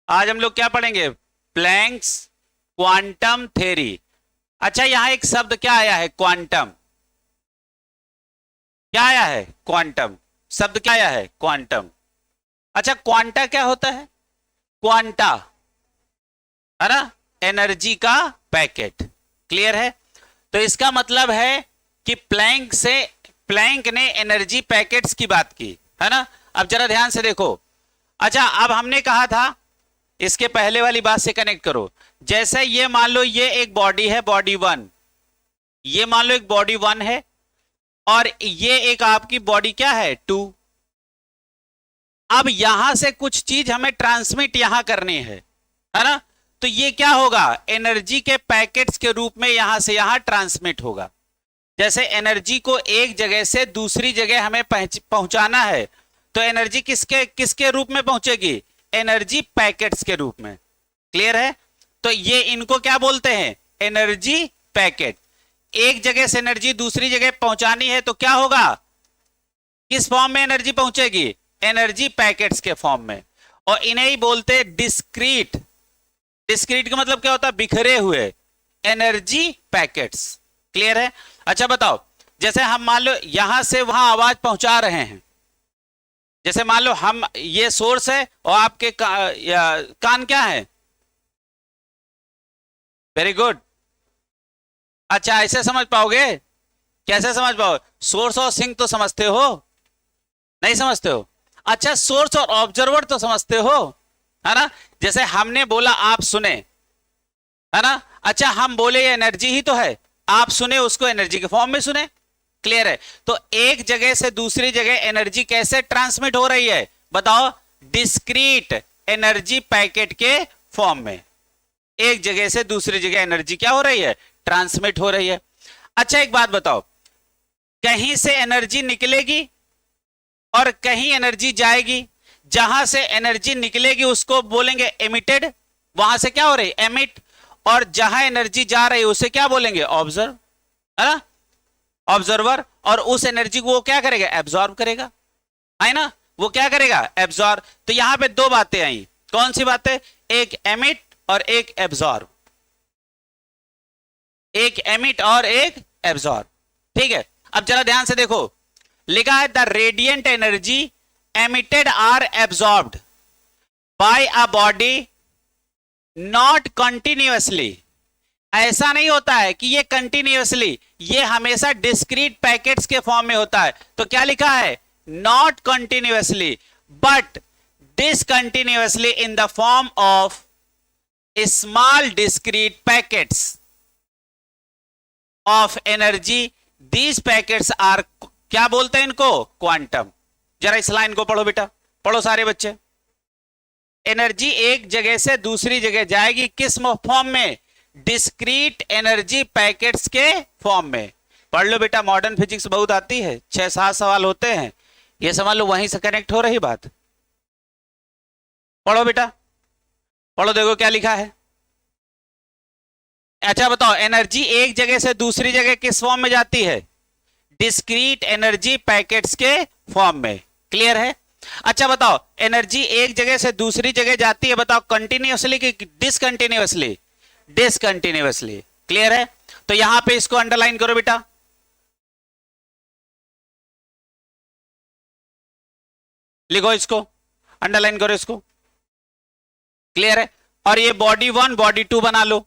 आज हम लोग क्या पढ़ेंगे? Planck's quantum theory. अच्छा, यहां एक शब्द क्या आया है? क्वांटम। क्या आया है? क्वांटम शब्द क्या आया है? क्वांटम। अच्छा, क्वांटा क्या होता है? क्वांटा है ना, एनर्जी का पैकेट। क्लियर है? तो इसका मतलब है कि प्लैंक ने एनर्जी पैकेट्स की बात की है ना। अब जरा ध्यान से देखो। अच्छा, अब हमने कहा था, इसके पहले वाली बात से कनेक्ट करो। जैसे ये मान लो ये एक बॉडी है, बॉडी वन। ये मान लो एक बॉडी वन है और ये एक आपकी बॉडी क्या है? टू। अब यहां से कुछ चीज हमें ट्रांसमिट यहां करनी है ना। तो ये क्या होगा? एनर्जी के पैकेट्स के रूप में यहां से यहां ट्रांसमिट होगा। जैसे एनर्जी को एक जगह से दूसरी जगह हमें पहुंचाना है, तो एनर्जी किसके किसके रूप में पहुंचेगी? एनर्जी पैकेट्स के रूप में। क्लियर है? तो ये इनको क्या बोलते हैं? Energy packet. एक जगह से एनर्जी दूसरी जगह पहुंचानी है तो क्या होगा? किस फॉर्म में एनर्जी पहुंचेगी? एनर्जी पैकेट्स के फॉर्म में। और इन्हें ही बोलते हैं डिस्क्रीट। डिस्क्रीट का मतलब क्या होता है? बिखरे हुए एनर्जी पैकेट्स। क्लियर है? अच्छा बताओ, जैसे हम मान लो यहां से वहां आवाज पहुंचा रहे हैं। जैसे मान लो हम, ये सोर्स है और आपके कान क्या है? Very good. अच्छा, ऐसे समझ पाओगे? कैसे समझ पाओ? सोर्स और सिंक तो समझते हो? नहीं समझते हो? अच्छा, सोर्स और ऑब्जर्वर तो समझते हो, है ना। जैसे हमने बोला, आप सुने, है ना। अच्छा, हम बोले ये एनर्जी ही तो है, आप सुने उसको एनर्जी के फॉर्म में सुने। क्लियर है? तो एक जगह से दूसरी जगह एनर्जी कैसे ट्रांसमिट हो रही है? बताओ। डिस्क्रीट एनर्जी पैकेट के फॉर्म में एक जगह से दूसरी जगह एनर्जी क्या हो रही है? ट्रांसमिट हो रही है। अच्छा, एक बात बताओ, कहीं से एनर्जी निकलेगी और कहीं एनर्जी जाएगी। जहां से एनर्जी निकलेगी उसको बोलेंगे एमिटेड, वहां से क्या हो रही? एमिट। और जहां एनर्जी जा रही है उसे क्या बोलेंगे? ऑब्जर्व, है ना, ऑब्जर्वर। और उस एनर्जी को वो क्या करेगा? एब्जॉर्ब करेगा, है ना। वो क्या करेगा? एब्जॉर्ब। तो यहां पे दो बातें आई। कौन सी बातें? एक एमिट और एक एब्जॉर्ब। एक एमिट और एक एब्जॉर्ब। ठीक है? अब जरा ध्यान से देखो, लिखा है the radiant energy emitted are absorbed by a body not continuously. ऐसा नहीं होता है कि ये कंटिन्यूअसली, ये हमेशा डिस्क्रीट पैकेट्स के फॉर्म में होता है। तो क्या लिखा है? Not continuously but discontinuously in the form of small discrete packets of energy. These packets are, क्या बोलते हैं इनको? क्वांटम। जरा इस लाइन को पढ़ो बेटा, पढ़ो सारे बच्चे। एनर्जी एक जगह से दूसरी जगह जाएगी, किस फॉर्म में? डिस्क्रीट एनर्जी पैकेट्स के फॉर्म में। पढ़ लो बेटा, मॉडर्न फिजिक्स बहुत आती है, 6-7 सवाल होते हैं, ये समझ लो वहीं से कनेक्ट हो रही बात। पढ़ो बेटा, पढ़ो, देखो क्या लिखा है। अच्छा बताओ, एनर्जी एक जगह से दूसरी जगह किस फॉर्म में जाती है? डिस्क्रीट एनर्जी पैकेट्स के फॉर्म में। क्लियर है? अच्छा बताओ, एनर्जी एक जगह से दूसरी जगह जाती है, बताओ कंटिन्यूअसली कि डिसकंटिन्यूअसली? डिसकंटिन्यूअसली। क्लियर है? तो यहां पे इसको अंडरलाइन करो बेटा, लिखो इसको, अंडरलाइन करो इसको। क्लियर है? और ये बॉडी वन बॉडी टू बना लो,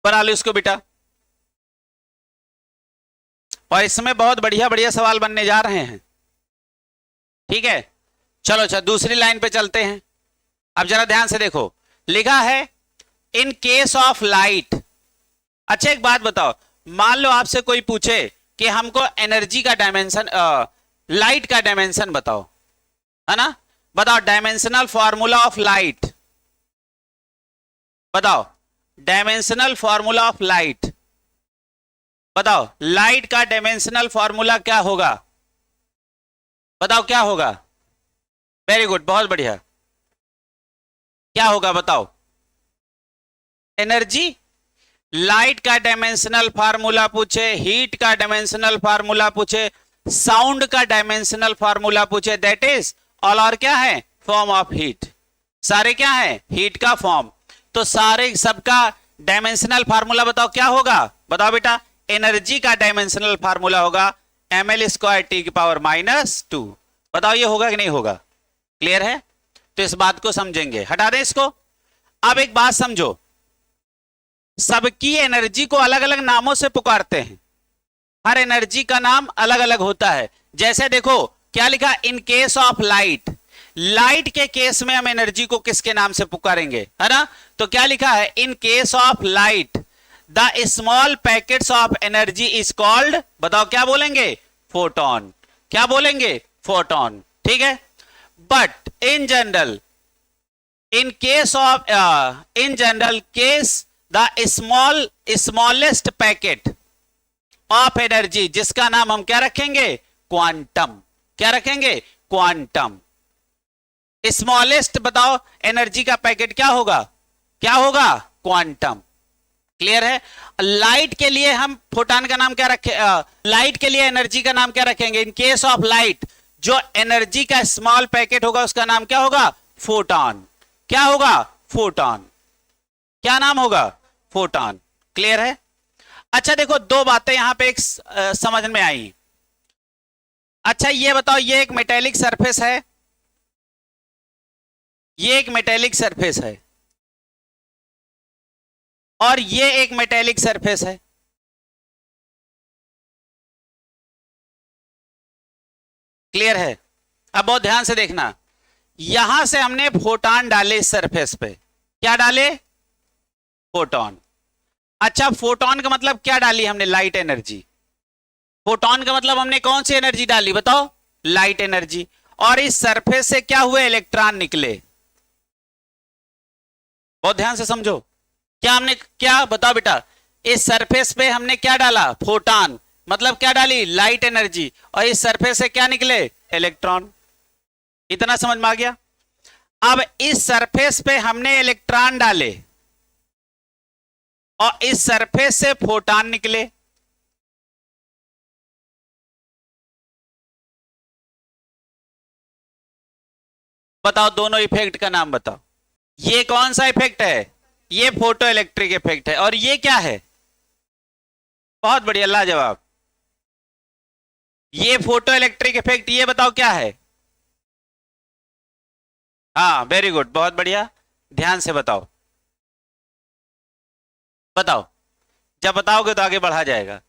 बना लो इसको बेटा। और इसमें बहुत बढ़िया बढ़िया सवाल बनने जा रहे हैं। ठीक है? चलो अच्छा, दूसरी लाइन पे चलते हैं। अब जरा ध्यान से देखो, लिखा है इन केस ऑफ लाइट। अच्छा एक बात बताओ, मान लो आपसे कोई पूछे कि हमको एनर्जी का डायमेंशन, लाइट का डायमेंशन बताओ, है ना। बताओ डायमेंशनल फॉर्मूला ऑफ लाइट, बताओ डायमेंशनल फॉर्मूला ऑफ लाइट, बताओ लाइट का डायमेंशनल फॉर्मूला क्या होगा? बताओ क्या होगा? वेरी गुड, बहुत बढ़िया। क्या होगा बताओ? एनर्जी। लाइट का डायमेंशनल फार्मूला पूछे, हीट का डायमेंशनल फार्मूला पूछे, साउंड का डायमेंशनल फार्मूला पूछे, दैट इज ऑल और क्या है? Form of heat. सारे क्या है, हीट का फॉर्म। तो सारे सबका डायमेंशनल फार्मूला बताओ क्या होगा, बताओ बेटा। एनर्जी का डायमेंशनल फार्मूला होगा ml²T⁻²। बताओ ये होगा कि नहीं होगा, क्लियर है। तो इस बात को समझेंगे, हटा दें इसको। अब एक बात समझो, सबकी एनर्जी को अलग अलग नामों से पुकारते हैं, हर एनर्जी का नाम अलग अलग होता है। जैसे देखो क्या लिखा, in case of light, light के केस में हम एनर्जी को किसके नाम से पुकारेंगे, है ना। तो क्या लिखा है, in case of light the small packets of energy is called, बताओ क्या बोलेंगे, फोटोन। क्या बोलेंगे, फोटोन, ठीक है। But in general, in general case the smallest packet of energy, जिसका नाम हम क्या रखेंगे, क्वांटम। क्या रखेंगे, क्वांटम। स्मॉलेस्ट बताओ एनर्जी का पैकेट क्या होगा, क्या होगा, क्वांटम। क्लियर है। लाइट के लिए हम फोटॉन का नाम क्या रखे, लाइट के लिए एनर्जी का नाम क्या रखेंगे, इन केस ऑफ लाइट जो एनर्जी का स्मॉल पैकेट होगा उसका नाम क्या होगा, फोटॉन। क्या होगा, फोटॉन। क्या नाम होगा, फोटॉन। क्लियर है। अच्छा देखो दो बातें यहां पे एक समझ में आई। अच्छा ये बताओ, ये एक मेटेलिक सरफेस है, ये एक मेटेलिक सरफेस है, और ये एक मेटेलिक सरफेस है। क्लियर है। अब बहुत ध्यान से देखना, यहां से हमने फोटॉन डाले इस सरफेस पे, क्या डाले, फोटॉन। अच्छा फोटॉन का मतलब क्या डाली हमने, लाइट एनर्जी। फोटॉन का मतलब हमने कौन सी एनर्जी डाली, बताओ, लाइट एनर्जी। और इस सरफेस से क्या हुए, इलेक्ट्रॉन निकले। बहुत ध्यान से समझो, क्या हमने क्या, बताओ बेटा, इस सरफेस पे हमने क्या डाला, फोटॉन, मतलब क्या डाली, लाइट एनर्जी, और इस सरफेस से क्या निकले, इलेक्ट्रॉन। इतना समझ में आ गया। अब इस सरफेस पे हमने इलेक्ट्रॉन डाले और इस सरफेस से फोटॉन निकले। बताओ दोनों इफेक्ट का नाम बताओ। ये कौन सा इफेक्ट है, ये फोटो इलेक्ट्रिक इफेक्ट है, और ये क्या है, बहुत बढ़िया, लाजवाब, ये फोटो इलेक्ट्रिक इफेक्ट, ये बताओ क्या है। हाँ वेरी गुड, बहुत बढ़िया, ध्यान से बताओ, बताओ, जब बताओगे तो आगे बढ़ा जाएगा,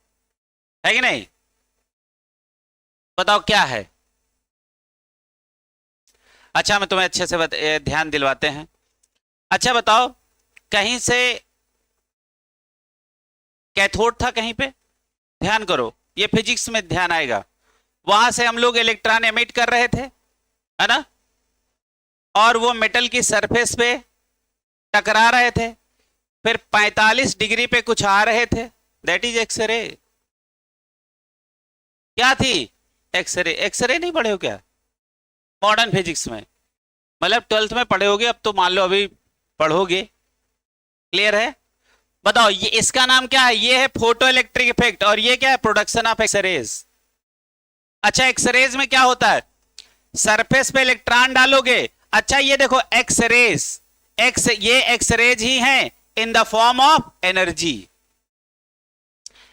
है कि नहीं। बताओ क्या है। अच्छा मैं तुम्हें अच्छे से ध्यान दिलवाते हैं। अच्छा बताओ, कहीं से कैथोड था कहीं पे, ध्यान करो, ये फिजिक्स में ध्यान आएगा। वहां से हम लोग इलेक्ट्रॉन एमिट कर रहे थे, है ना, और वो मेटल की सरफेस पे टकरा रहे थे, फिर 45 डिग्री पे कुछ आ रहे थे, दैट इज एक्सरे। क्या थी, एक्सरे। एक्सरे नहीं पढ़े हो क्या मॉडर्न फिजिक्स में, मतलब 12th में पढ़े होगे, अब तो मान लो अभी पढ़ोगे। क्लियर है। बताओ ये इसका नाम क्या है, ये है फोटो इलेक्ट्रिक इफेक्ट, और ये क्या है, प्रोडक्शन ऑफ एक्सरेज। अच्छा एक्सरेज में क्या होता है, सरफेस पे इलेक्ट्रॉन डालोगे। अच्छा ये देखो एक्सरेज, ये एक्सरेज ही हैं in the form of energy.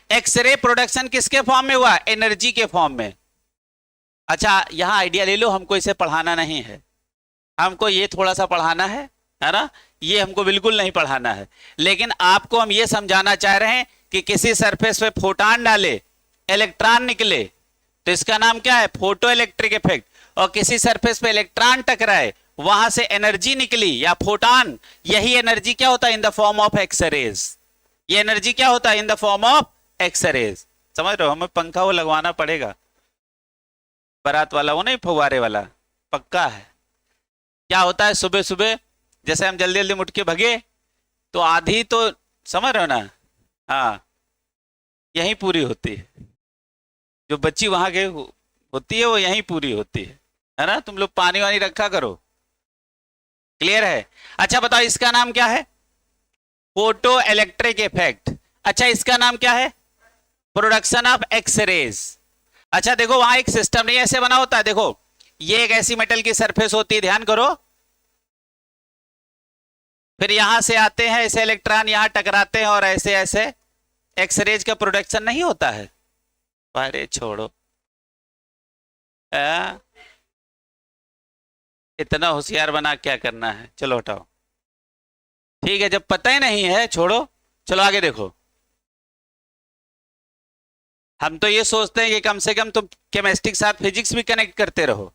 X-ray production किसके फॉर्म में हुआ, एनर्जी के फॉर्म में। अच्छा यहां आइडिया ले लो, हमको इसे पढ़ाना नहीं है, हमको ये थोड़ा सा पढ़ाना है ना, ये हमको बिल्कुल नहीं पढ़ाना है, लेकिन आपको हम ये समझाना चाह रहे हैं कि किसी सरफेस पे फोटॉन डाले, इलेक्ट्रॉन निकले, तो इसका नाम क्या है, फोटो इलेक्ट्रिक इफेक्ट। और किसी सरफेस पे इलेक्ट्रॉन टकराए, वहां से एनर्जी निकली या फोटॉन, यही एनर्जी क्या होता है, in the form of X-rays. ये एनर्जी क्या होता है, in the form of X-rays. समझ रहे हो, हमें पंखा वो लगवाना पड़ेगा, बारात वाला, वो नहीं फव्वारे वाला, पक्का है। क्या होता है, सुबह सुबह जैसे हम जल्दी जल्दी उठ के भगे, तो आधी तो समझ रहे हो ना, हाँ यही पूरी होती है, जो बच्ची वहां के होती है वो यही पूरी होती है ना। तुम लोग पानी वानी रखा करो। क्लियर है। अच्छा बताओ इसका नाम क्या है, फोटो इलेक्ट्रिक इफेक्ट। अच्छा इसका नाम क्या है, प्रोडक्शन ऑफ एक्सरेज। अच्छा देखो वहां एक सिस्टम नहीं ऐसे बना होता है, देखो ये एक ऐसी मेटल की सरफेस होती है, ध्यान करो, फिर यहां से आते हैं ऐसे इलेक्ट्रॉन यहां टकराते हैं और ऐसे ऐसे एक्सरेज का प्रोडक्शन नहीं होता है। अरे छोड़ो, इतना होशियार बना क्या करना है, चलो हटाओ। ठीक है, जब पता ही नहीं है छोड़ो, चलो आगे देखो। हम तो ये सोचते हैं कि कम से कम तुम केमिस्ट्री के साथ फिजिक्स भी कनेक्ट करते रहो।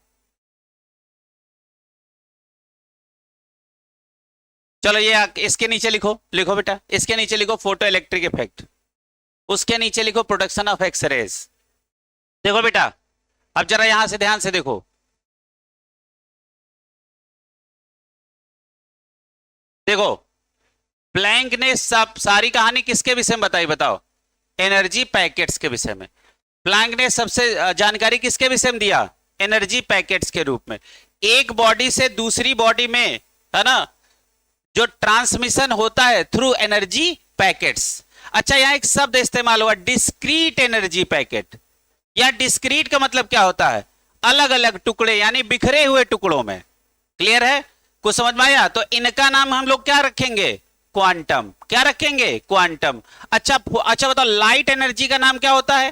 चलो ये इसके नीचे लिखो, लिखो बेटा, इसके नीचे लिखो फोटो इलेक्ट्रिक इफेक्ट, उसके नीचे लिखो प्रोडक्शन ऑफ एक्सरेज। देखो बेटा, अब जरा यहां से ध्यान से देखो, देखो प्लैंक ने सब सारी कहानी किसके विषय में बताई, बताओ, एनर्जी पैकेट्स के विषय में। प्लैंक ने सबसे जानकारी किसके विषय में दिया, एनर्जी पैकेट्स के रूप में। एक बॉडी से दूसरी बॉडी में, है ना, जो ट्रांसमिशन होता है थ्रू एनर्जी पैकेट्स। अच्छा, यहां एक शब्द इस्तेमाल हुआ डिस्क्रीट एनर्जी पैकेट। या डिस्क्रीट का मतलब क्या होता है, अलग अलग टुकड़े, यानी बिखरे हुए टुकड़ों में। क्लियर है, कुछ समझ में आया? तो इनका नाम हम लोग क्या रखेंगे, क्वांटम। क्या रखेंगे, क्वांटम। अच्छा अच्छा बताओ, लाइट एनर्जी का नाम क्या होता है,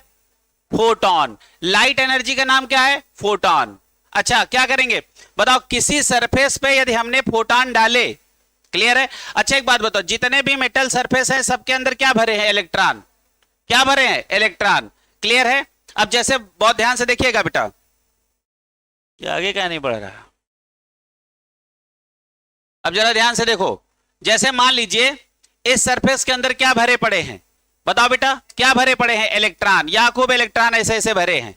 फोटॉन। लाइट एनर्जी का नाम क्या है, फोटॉन। अच्छा क्या करेंगे बताओ, किसी सरफेस पे यदि हमने फोटॉन डाले, क्लियर है। अच्छा एक बात बताओ, जितने भी मेटल सरफेस है सबके अंदर क्या भरे हैं, इलेक्ट्रॉन। क्या भरे हैं, इलेक्ट्रॉन। क्लियर है। अब जैसे बहुत ध्यान से देखिएगा बेटा, आगे क्या नहीं बढ़ रहा, अब जरा ध्यान से देखो। जैसे मान लीजिए इस सरफेस के अंदर क्या भरे पड़े हैं, बताओ बेटा, क्या भरे पड़े हैं, इलेक्ट्रॉन। या खूब इलेक्ट्रॉन ऐसे ऐसे भरे हैं,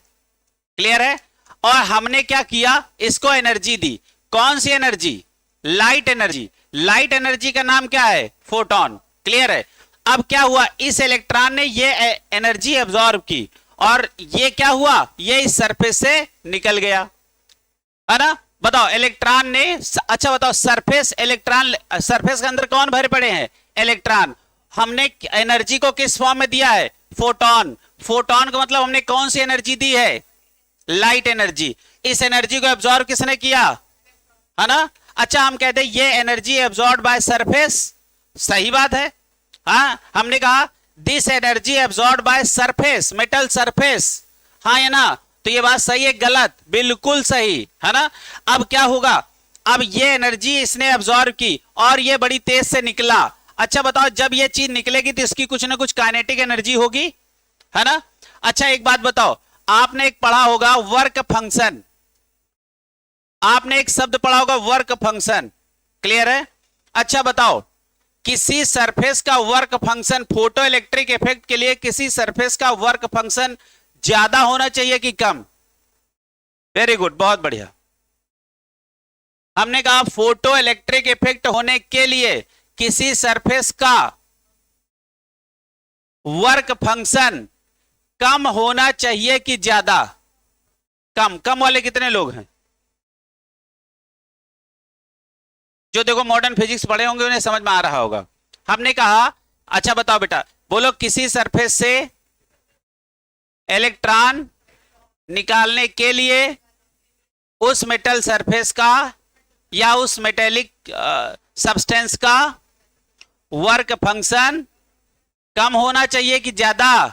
क्लियर है। और हमने क्या किया, इसको एनर्जी दी। कौन सी energy, light energy. Light energy का नाम क्या है, फोटॉन। क्लियर है। अब क्या हुआ, इस इलेक्ट्रॉन ने ये एनर्जी एब्जॉर्ब की और ये क्या हुआ, ये इस सरफेस से निकल गया, है ना। बताओ इलेक्ट्रॉन ने, अच्छा बताओ, सरफेस इलेक्ट्रॉन, सरफेस के अंदर कौन भरे पड़े हैं, इलेक्ट्रॉन। हमने एनर्जी को किस फॉर्म में दिया है, फोटॉन। फोटॉन का मतलब हमने कौन सी एनर्जी दी है, लाइट एनर्जी। इस एनर्जी को एब्जॉर्ब किसने किया, है ना। अच्छा हम कहते हैं ये एनर्जी एब्जॉर्ब बाय सरफेस, सही बात है। हाँ हमने कहा this energy absorb by surface, metal surface, हाँ है ना। तो ये बात सही है, गलत, बिल्कुल सही, है ना। अब क्या होगा, अब ये एनर्जी इसने एब्जॉर्ब की और ये बड़ी तेज से निकला। अच्छा बताओ, जब ये चीज निकलेगी तो इसकी कुछ ना कुछ काइनेटिक एनर्जी होगी, है ना। अच्छा एक बात बताओ, आपने एक पढ़ा होगा वर्क फंक्शन, आपने एक शब्द पढ़ा होगा वर्क फंक्शन, क्लियर है। अच्छा बताओ, किसी सरफेस का work function, photo electric effect के लिए किसी सरफेस का वर्क फंक्शन ज्यादा होना चाहिए कि कम। वेरी गुड, बहुत बढ़िया। हमने कहा फोटो इलेक्ट्रिक इफेक्ट होने के लिए किसी सरफेस का वर्क फंक्शन कम होना चाहिए कि ज्यादा। कम, कम वाले कितने लोग हैं, जो देखो मॉडर्न फिजिक्स पढ़े होंगे उन्हें समझ में आ रहा होगा। हमने कहा, अच्छा बताओ बेटा, बोलो, किसी सरफेस से इलेक्ट्रॉन निकालने के लिए उस मेटल सरफेस का या उस मेटेलिक सब्सटेंस का वर्क फंक्शन कम होना चाहिए कि ज्यादा,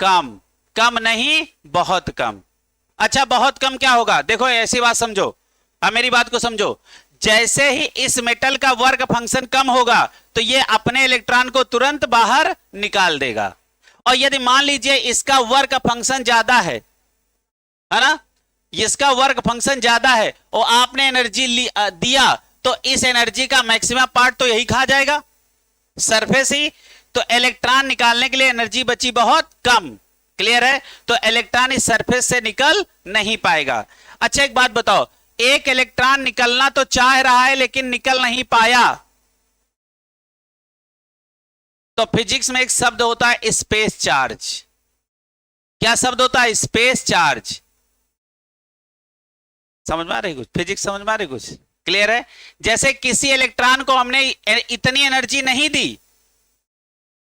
कम। कम नहीं, बहुत कम। अच्छा बहुत कम क्या होगा, देखो ऐसी बात समझो, अब मेरी बात को समझो। जैसे ही इस मेटल का वर्क फंक्शन कम होगा तो ये अपने इलेक्ट्रॉन को तुरंत बाहर निकाल देगा। और यदि मान लीजिए इसका वर्क फंक्शन ज्यादा है ना, इसका वर्क फंक्शन ज्यादा है और आपने एनर्जी दिया, तो इस एनर्जी का मैक्सिमम पार्ट तो यही खा जाएगा, सरफेस ही। तो इलेक्ट्रॉन निकालने के लिए एनर्जी बची बहुत कम, क्लियर है। तो इलेक्ट्रॉन इस सरफेस से निकल नहीं पाएगा। अच्छा एक बात बताओ, एक इलेक्ट्रॉन निकलना तो चाह रहा है लेकिन निकल नहीं पाया, तो फिजिक्स में एक शब्द होता है स्पेस चार्ज। क्या शब्द होता है, स्पेस चार्ज। समझ में आ रही कुछ, फिजिक्स समझ में आ रही कुछ, क्लियर है। जैसे किसी इलेक्ट्रॉन को हमने इतनी एनर्जी नहीं दी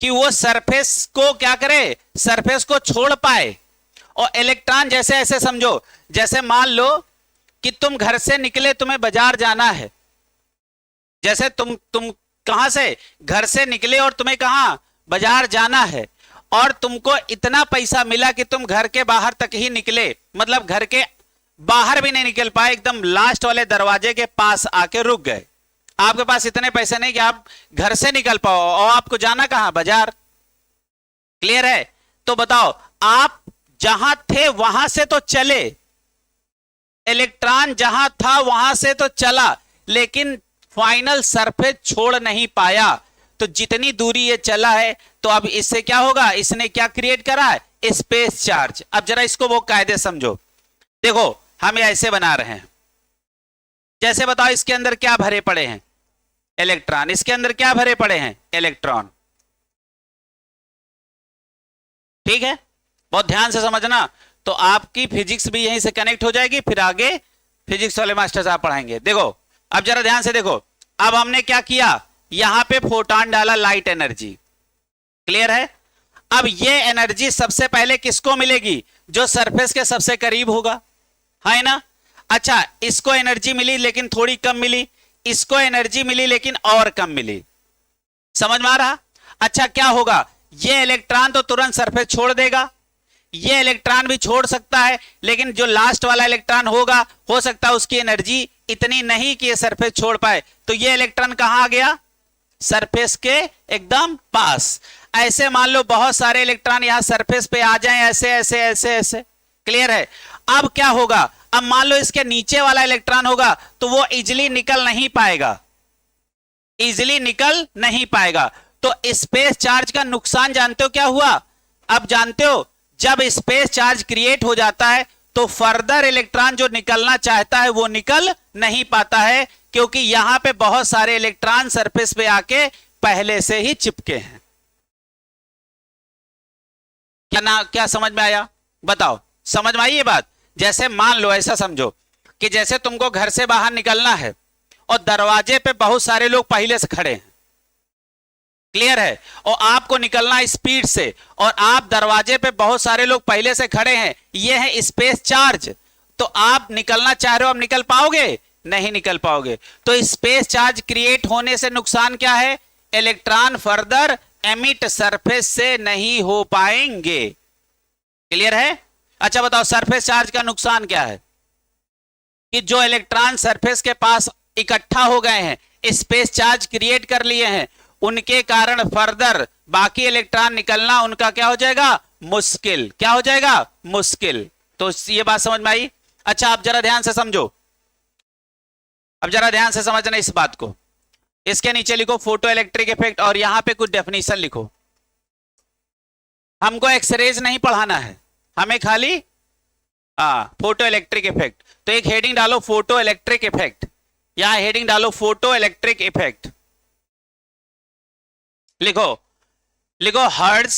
कि वो सरफेस को क्या करे, सरफेस को छोड़ पाए। और इलेक्ट्रॉन जैसे ऐसे समझो, जैसे मान लो कि तुम घर से निकले, तुम्हें बाजार जाना है, जैसे तुम कहां से, घर से निकले और तुम्हें कहां, बाजार जाना है, और तुमको इतना पैसा मिला कि तुम घर के बाहर तक ही निकले, मतलब घर के बाहर भी नहीं निकल पाए, एकदम लास्ट वाले दरवाजे के पास आके रुक गए। आपके पास इतने पैसे नहीं कि आप घर से निकल पाओ, और आपको जाना कहां, बाजार। क्लियर है? तो बताओ, आप जहां थे वहां से तो चले, इलेक्ट्रॉन जहां था वहां से तो चला, लेकिन फाइनल सरफेस छोड़ नहीं पाया। तो जितनी दूरी ये चला है, तो अब इससे क्या होगा, इसने क्या क्रिएट करा है, स्पेस चार्ज। अब जरा इसको वो कायदे समझो। देखो, हम ऐसे बना रहे हैं, जैसे बताओ इसके अंदर क्या भरे पड़े हैं, इलेक्ट्रॉन। इसके अंदर क्या भरे पड़े हैं, इलेक्ट्रॉन। ठीक है, बहुत ध्यान से समझना, तो आपकी फिजिक्स भी यहीं से कनेक्ट हो जाएगी, फिर आगे फिजिक्स वाले मास्टर साहब पढ़ाएंगे। देखो, अब जरा ध्यान से देखो, अब हमने क्या किया, यहां पे फोटॉन डाला, लाइट एनर्जी। क्लियर है? अब ये एनर्जी सबसे पहले किसको मिलेगी, जो सरफेस के सबसे करीब होगा, है ना। अच्छा, इसको एनर्जी मिली लेकिन थोड़ी कम मिली, इसको एनर्जी मिली लेकिन और कम मिली। समझ में आ रहा? अच्छा, क्या होगा, ये इलेक्ट्रॉन तो तुरंत सरफेस छोड़ देगा, ये इलेक्ट्रॉन भी छोड़ सकता है, लेकिन जो लास्ट वाला इलेक्ट्रॉन होगा, हो सकता है उसकी एनर्जी इतनी नहीं कि ये सरफेस छोड़ पाए, तो ये इलेक्ट्रॉन कहां आ गया, सरफेस के एकदम पास। ऐसे मान लो बहुत सारे इलेक्ट्रॉन यहां सरफेस पे आ जाएं, ऐसे ऐसे ऐसे ऐसे। क्लियर है? अब क्या होगा, अब मान लो इसके नीचे वाला इलेक्ट्रॉन होगा, तो वो इजिली निकल नहीं पाएगा, इजिली निकल नहीं पाएगा। तो स्पेस चार्ज का नुकसान जानते हो क्या हुआ, अब जानते हो, जब स्पेस चार्ज क्रिएट हो जाता है तो फर्दर इलेक्ट्रॉन जो निकलना चाहता है वो निकल नहीं पाता है, क्योंकि यहां पे बहुत सारे इलेक्ट्रॉन सरफेस पे आके पहले से ही चिपके हैं। क्या समझ में आया, बताओ, समझ में आई ये बात? जैसे मान लो, ऐसा समझो कि जैसे तुमको घर से बाहर निकलना है और दरवाजे पे बहुत सारे लोग पहले से खड़े हैं। क्लियर है? और आपको निकलना स्पीड से, और आप दरवाजे पे बहुत सारे लोग पहले से खड़े हैं, ये है स्पेस चार्ज। तो आप निकलना चाह रहे हो, अब निकल पाओगे, नहीं निकल पाओगे। तो स्पेस चार्ज क्रिएट होने से नुकसान क्या है, इलेक्ट्रॉन फर्दर एमिट सरफेस से नहीं हो पाएंगे। क्लियर है? अच्छा बताओ, सरफेस चार्ज का नुकसान क्या है, कि जो इलेक्ट्रॉन सरफेस के पास इकट्ठा हो गए हैं, स्पेस चार्ज क्रिएट कर लिए हैं, उनके कारण फर्दर बाकी इलेक्ट्रॉन निकलना उनका क्या हो जाएगा, मुश्किल। क्या हो जाएगा, मुश्किल। तो ये बात समझ में आई? अच्छा, अब जरा ध्यान से समझो, अब जरा ध्यान से समझना इस बात को। इसके नीचे लिखो फोटो इलेक्ट्रिक इफेक्ट, और यहां पे कुछ डेफिनेशन लिखो। हमको एक्सरेज नहीं पढ़ाना है, हमें खाली फोटो इलेक्ट्रिक इफेक्ट। तो एक हेडिंग डालो फोटो इलेक्ट्रिक इफेक्ट, यहां हेडिंग डालो फोटो इलेक्ट्रिक इफेक्ट। लिखो, लिखो हर्ट्ज,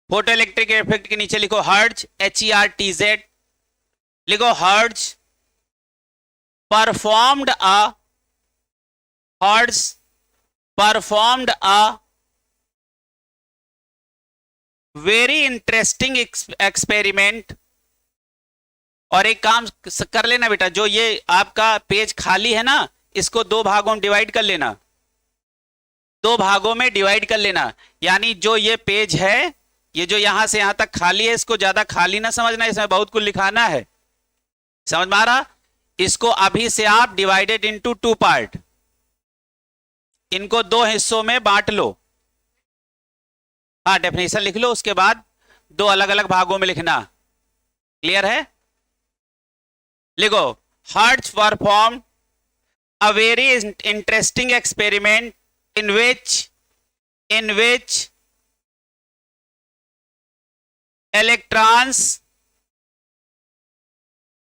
फोटो इलेक्ट्रिक इफेक्ट के नीचे लिखो हर्ट्ज, HERTZ। लिखो hertz performed a very interesting experiment. और एक काम कर लेना बेटा, जो ये आपका पेज खाली है ना, इसको दो भागों में डिवाइड कर लेना, दो भागों में डिवाइड कर लेना। यानी जो ये पेज है, ये जो यहां से यहां तक खाली है, इसको ज्यादा खाली ना समझना, इसमें बहुत कुछ लिखाना है। समझ में आ रहा? इसको अभी से आप डिवाइडेड इनटू 2 पार्ट, इनको 2 हिस्सों में बांट लो। हाँ, डेफिनेशन लिख लो, उसके बाद 2 अलग अलग भागों में लिखना। क्लियर है? लिखो hertz perform a very interesting experiment in which electrons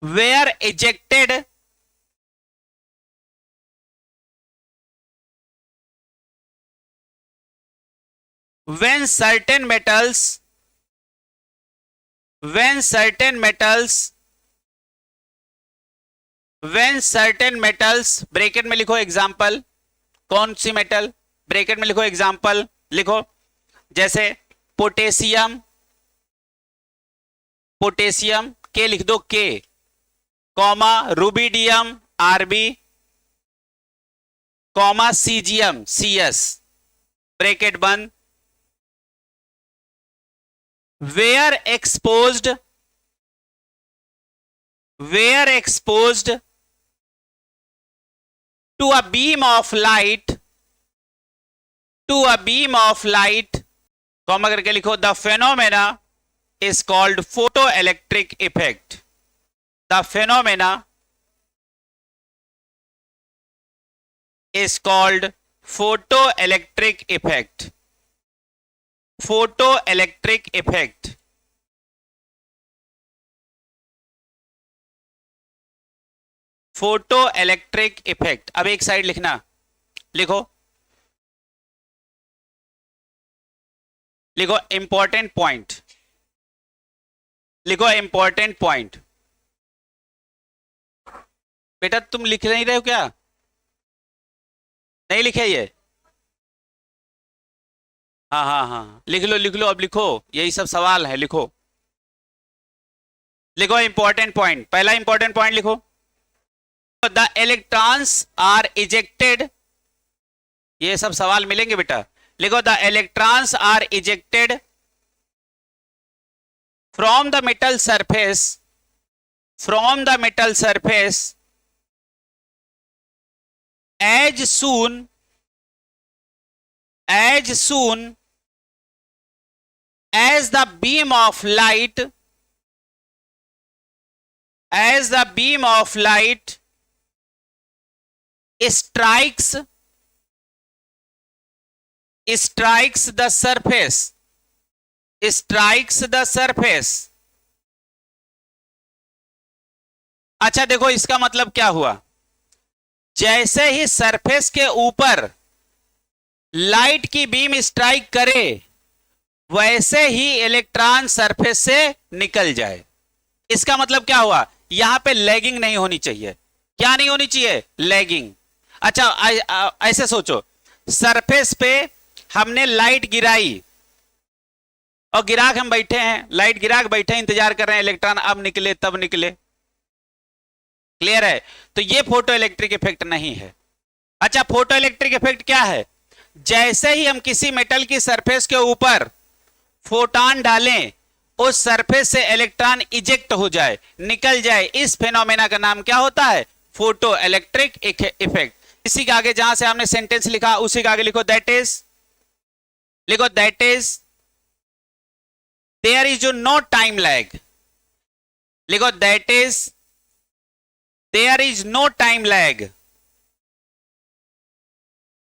were ejected when certain metals bracket में लिखो एग्जाम्पल, कौन सी मेटल, ब्रैकेट में लिखो एग्जाम्पल, लिखो जैसे पोटेशियम, पोटेशियम के लिख दो के, comma rubidium RB, comma caesium CS bracket बंद, where exposed to a beam of light कॉमा करके लिखो, the phenomena is called photoelectric effect, the phenomena is called photoelectric effect, photoelectric effect. Photoelectric effect. अब एक साइड लिखना, लिखो लिखो important point, लिखो इंपॉर्टेंट पॉइंट। बेटा तुम लिख नहीं रहे हो क्या? नहीं लिखे ये? हाँ हाँ हाँ, लिख लो लिख लो, अब लिखो, यही सब सवाल है, लिखो लिखो इंपॉर्टेंट पॉइंट। पहला इंपॉर्टेंट पॉइंट लिखो, द इलेक्ट्रॉन्स आर इजेक्टेड, ये सब सवाल मिलेंगे बेटा। लिखो the electrons are ejected from the metal surface, from the metal surface as soon as the beam of light strikes the surface। अच्छा देखो इसका मतलब क्या हुआ, जैसे ही सरफेस के ऊपर लाइट की बीम स्ट्राइक करे वैसे ही इलेक्ट्रॉन सरफेस से निकल जाए। इसका मतलब क्या हुआ, यहां पे लैगिंग नहीं होनी चाहिए। क्या नहीं होनी चाहिए? लैगिंग। अच्छा ऐसे सोचो, सरफेस पे हमने लाइट गिराई और गिराक हम बैठे हैं, लाइट गिराक बैठे हैं, इंतजार कर रहे हैं इलेक्ट्रॉन अब निकले तब निकले। क्लियर है? तो ये फोटो इलेक्ट्रिक इफेक्ट नहीं है। अच्छा फोटो इलेक्ट्रिक इफेक्ट क्या है, जैसे ही हम किसी मेटल की सरफेस के ऊपर फोटॉन डालें उस सरफेस से इलेक्ट्रॉन इजेक्ट हो जाए, निकल जाए, इस फेनोमेना का नाम क्या होता है? Photo electric effect. इसी के आगे जहां से हमने सेंटेंस लिखा उसी के आगे लिखो दैट इज, लिखो that is there is no time lag, लिखो that is there is no time lag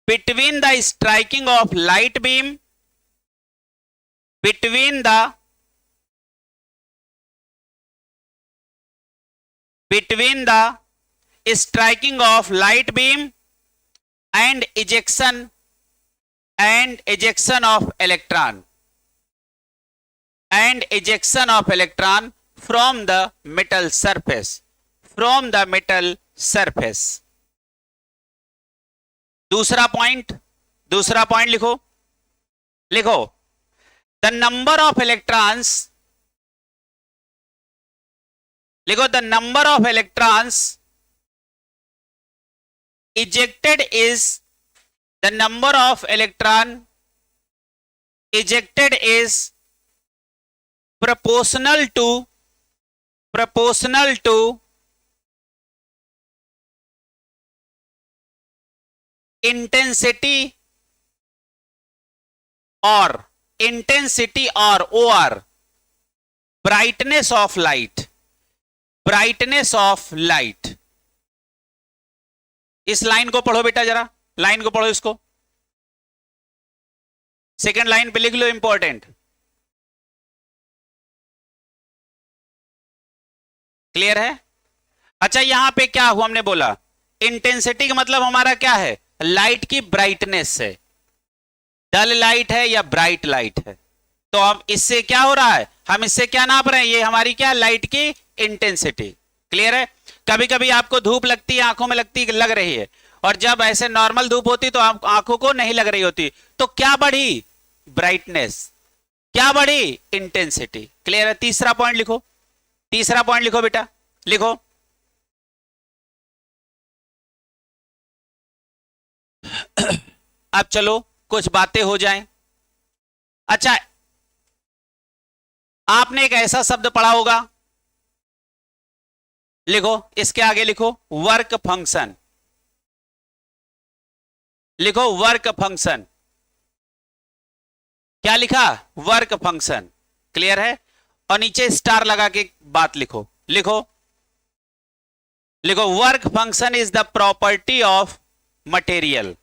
between the striking of light beam, between the striking of light beam and ejection of electron from the metal surface, from the metal surface। दूसरा point लिखो, लिखो the number of electrons, लिखो the number of electrons ejected is, the number of electron ejected is proportional to intensity or OR brightness of light, इस line को पढ़ो बेटा, जरा line को पढ़ो, इसको सेकेंड लाइन पे लिख लो, इंपॉर्टेंट। क्लियर है? अच्छा यहां पे क्या हुआ, हमने बोला इंटेंसिटी का मतलब हमारा क्या है? लाइट की ब्राइटनेस है, डल लाइट है या ब्राइट लाइट है। तो अब इससे क्या हो रहा है, हम इससे क्या नाप रहे हैं, ये हमारी क्या, लाइट की इंटेंसिटी। क्लियर है? कभी कभी आपको धूप लगती है, आंखों में लगती है, लग रही है, और जब ऐसे नॉर्मल धूप होती तो आंखों को नहीं लग रही होती, तो क्या बढ़ी? ब्राइटनेस। क्या बढ़ी? इंटेंसिटी। क्लियर है? तीसरा पॉइंट लिखो, तीसरा पॉइंट लिखो बेटा, लिखो अब चलो कुछ बातें हो जाएं। अच्छा, आपने एक ऐसा शब्द पढ़ा होगा, लिखो इसके आगे लिखो वर्क फंक्शन, लिखो वर्क फंक्शन। क्या लिखा? Work function. क्लियर है? और नीचे स्टार लगा के बात लिखो, लिखो लिखो work function is the property of material.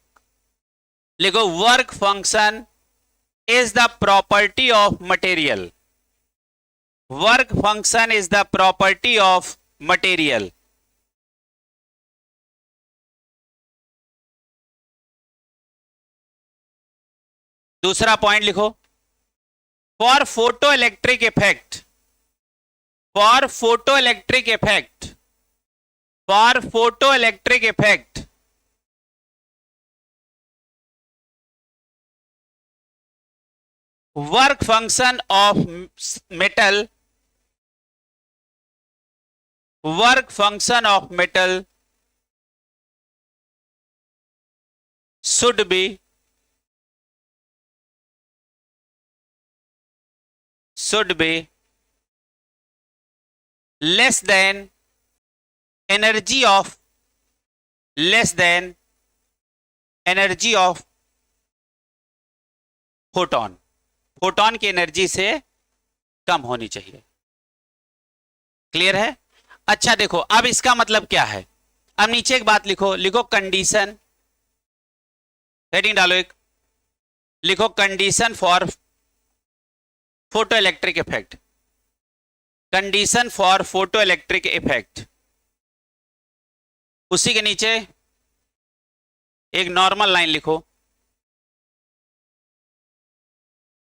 लिखो work function is the property of material. Work function is the property of material. दूसरा पॉइंट लिखो, for photo electric effect, for photo electric effect, for photo electric effect work function of metal, work function of metal should be less than energy of photon, photon की एनर्जी से कम होनी चाहिए। Clear है? अच्छा देखो, अब इसका मतलब क्या है? अब नीचे एक बात लिखो, लिखो कंडीशन, हेडिंग डालो एक, लिखो condition for photo electric effect, condition for photo electric effect. उसी के नीचे एक नॉर्मल लाइन लिखो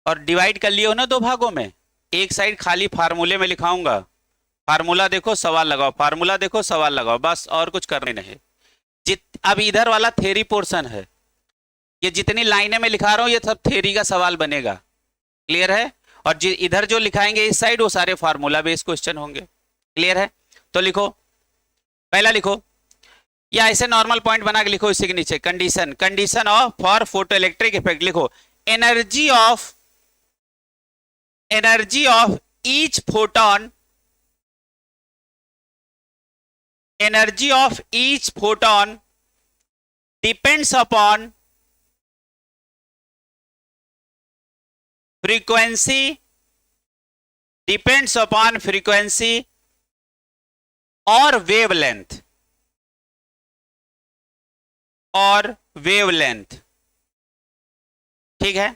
और डिवाइड कर लियो ना दो भागों में। एक साइड खाली फार्मूले में लिखाऊंगा, फार्मूला देखो सवाल लगाओ, फार्मूला देखो सवाल लगाओ, बस और कुछ करने नहीं। अब इधर वाला थ्योरी पोर्शन है, ये जितनी लाइनें में लिखा रहा हूं ये सब थ्योरी का सवाल बनेगा। क्लियर है? और इधर जो लिखाएंगे इस साइड वो सारे फार्मूला बेस्ड क्वेश्चन होंगे। क्लियर है? तो लिखो, पहला लिखो या ऐसे नॉर्मल पॉइंट बना के लिखो इसी के नीचे condition, condition of for photo electric effect लिखो energy of each photon, energy of each photon depends upon frequency, depends upon frequency और wavelength, और wavelength। ठीक है?